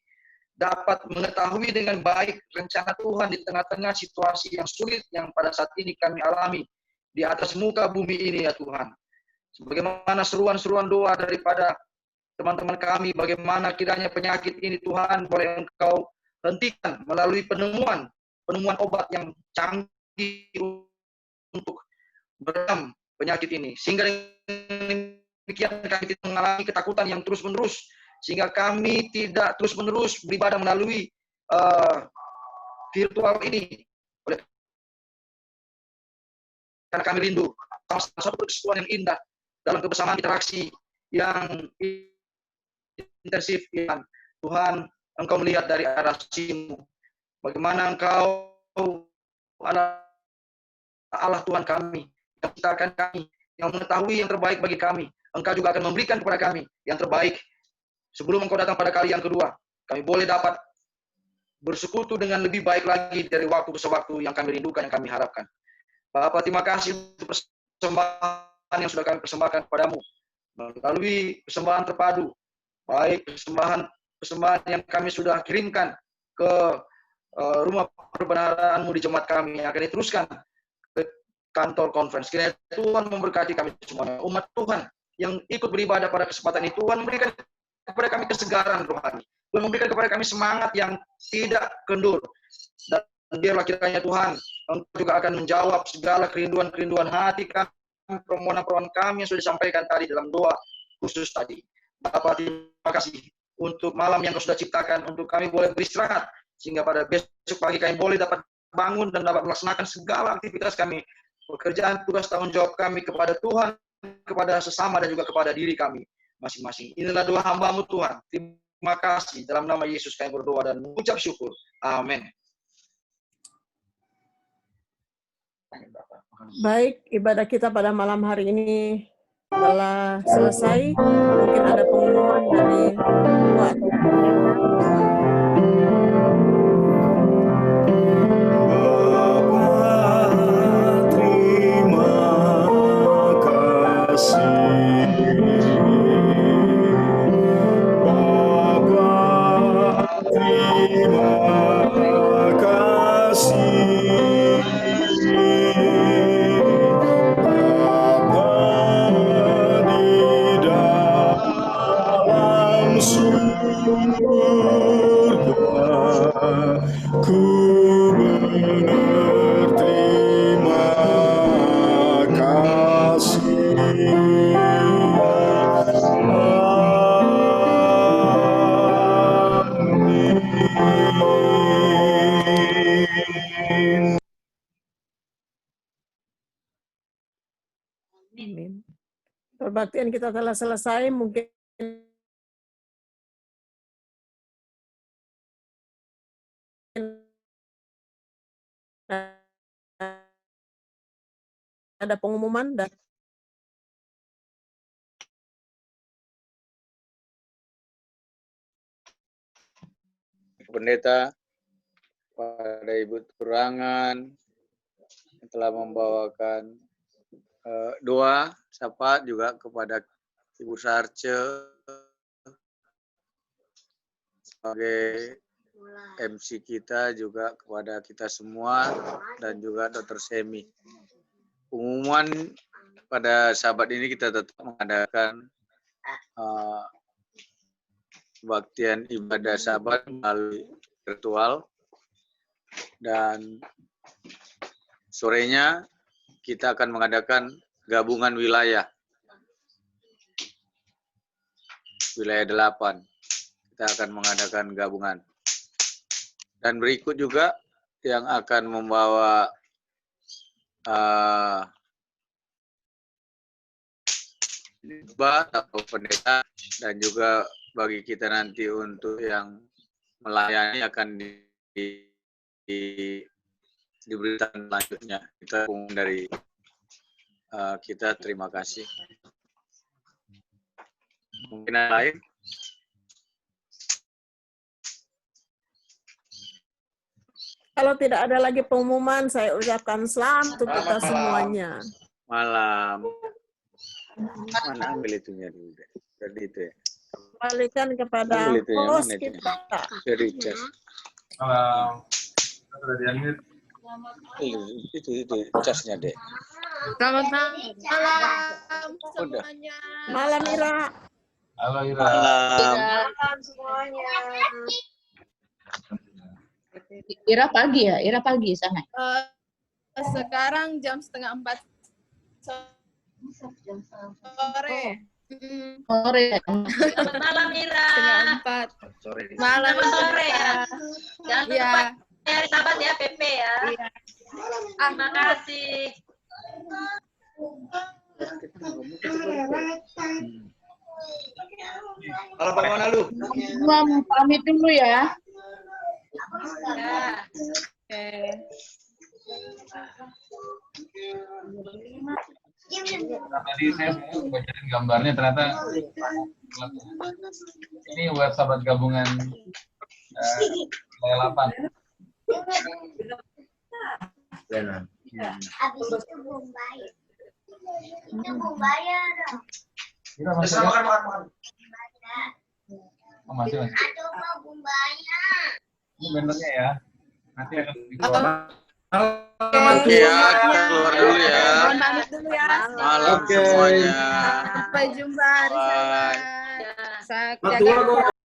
dapat mengetahui dengan baik rencana Tuhan di tengah-tengah situasi yang sulit yang pada saat ini kami alami di atas muka bumi ini ya Tuhan. Sebagaimana seruan-seruan doa daripada teman-teman kami, bagaimana kiranya penyakit ini Tuhan boleh Engkau hentikan melalui penemuan obat yang canggih untuk meredam penyakit ini. Sehingga demikian kami tidak mengalami ketakutan yang terus-menerus, sehingga kami tidak terus-menerus beribadah melalui virtual ini. Karena kami rindu sama satu persekutuan yang indah dalam kebersamaan interaksi yang intensif. Tuhan, Engkau melihat dari arah sini, bagaimana Engkau Allah Tuhan kami, yang menciptakan kami, yang mengetahui yang terbaik bagi kami. Engkau juga akan memberikan kepada kami yang terbaik sebelum Engkau datang pada kali yang kedua. Kami boleh dapat bersekutu dengan lebih baik lagi dari waktu ke waktu yang kami rindukan, yang kami harapkan. Bapak, terima kasih untuk persembahan yang sudah kami persembahkan kepadamu melalui persembahan terpadu, baik persembahan yang kami sudah kirimkan ke rumah perbendaharaan-Mu di jemaat kami yang akan diteruskan ke kantor conference. Kiranya Tuhan memberkati kami semuanya. Umat Tuhan yang ikut beribadah pada kesempatan ini, Tuhan memberikan kepada kami kesegaran rohani. Tuhan memberikan kepada kami semangat yang tidak kendur. Dan biarlah kiranya Tuhan, Engkau juga akan menjawab segala kerinduan-kerinduan hati kami, permohonan-permohonan kami yang sudah disampaikan tadi dalam doa khusus tadi. Bapak, terima kasih untuk malam yang Kau sudah ciptakan, untuk kami boleh beristirahat, sehingga pada besok pagi kami boleh dapat bangun dan dapat melaksanakan segala aktivitas kami, pekerjaan, tugas, tanggung jawab kami kepada Tuhan, kepada sesama, dan juga kepada diri kami masing-masing. Inilah doa hamba-Mu Tuhan. Terima kasih. Dalam nama Yesus kami berdoa dan mengucap syukur. Amin. Baik, ibadah kita pada malam hari ini telah selesai. Mungkin ada pengumuman dari ketua atau perbaktian kita telah selesai. Mungkin ada pengumuman dan Pendeta, pada Ibu Turangan yang telah membawakan doa, sapa juga kepada Ibu Sarce sebagai MC kita, juga kepada kita semua, dan juga Dr. Semi. Pengumuman pada sahabat ini kita tetap mengadakan kebaktian ibadah sahabat melalui virtual, dan sorenya kita akan mengadakan gabungan wilayah. wilayah 8. Kita akan mengadakan gabungan. Dan berikut juga yang akan membawa khotbah atau pendeta, dan juga bagi kita nanti untuk yang melayani akan diberitakan selanjutnya. Kita dari kita terima kasih. Mungkin yang lain? Kalau tidak ada lagi pengumuman, saya ucapkan selamat untuk kita semuanya. Malam. Mana ambil itunya dulu deh. Tadi itu ya. Kembalikan kepada Ambil itu ya, host mana itu? kita. Dari cas. Sudah di-unmute. Itu casnya deh. Selamat malam Udah. semuanya. Malam Ira. Halo Ira. Malam. Ira pagi ya? Ira pagi sana. Sekarang jam 3:30 sore. Sore. Selamat malam Ira. 3:30 Sore. malam Selamat sore ya. Jangan lupa ya. hari Sabat ya PP ya. Iya. Terima kasih. Halo Pak Manalu. Gua mau pamit dulu ya. Ya. Tadi saya bacain gambarnya, ternyata ini web sahabat gabungan wilayah 8. Habis itu belum bayar. Itu belum bayar dong. Ira, masih ada? Oh, masih. Atau mau belum bayar. Ini benernya ya. Nanti akan dikeluar. Oke ya, kita keluar dulu ya. Mohon pamit dulu ya. Malam semuanya. Sampai jumpa hari Bye. Sabat. Jaga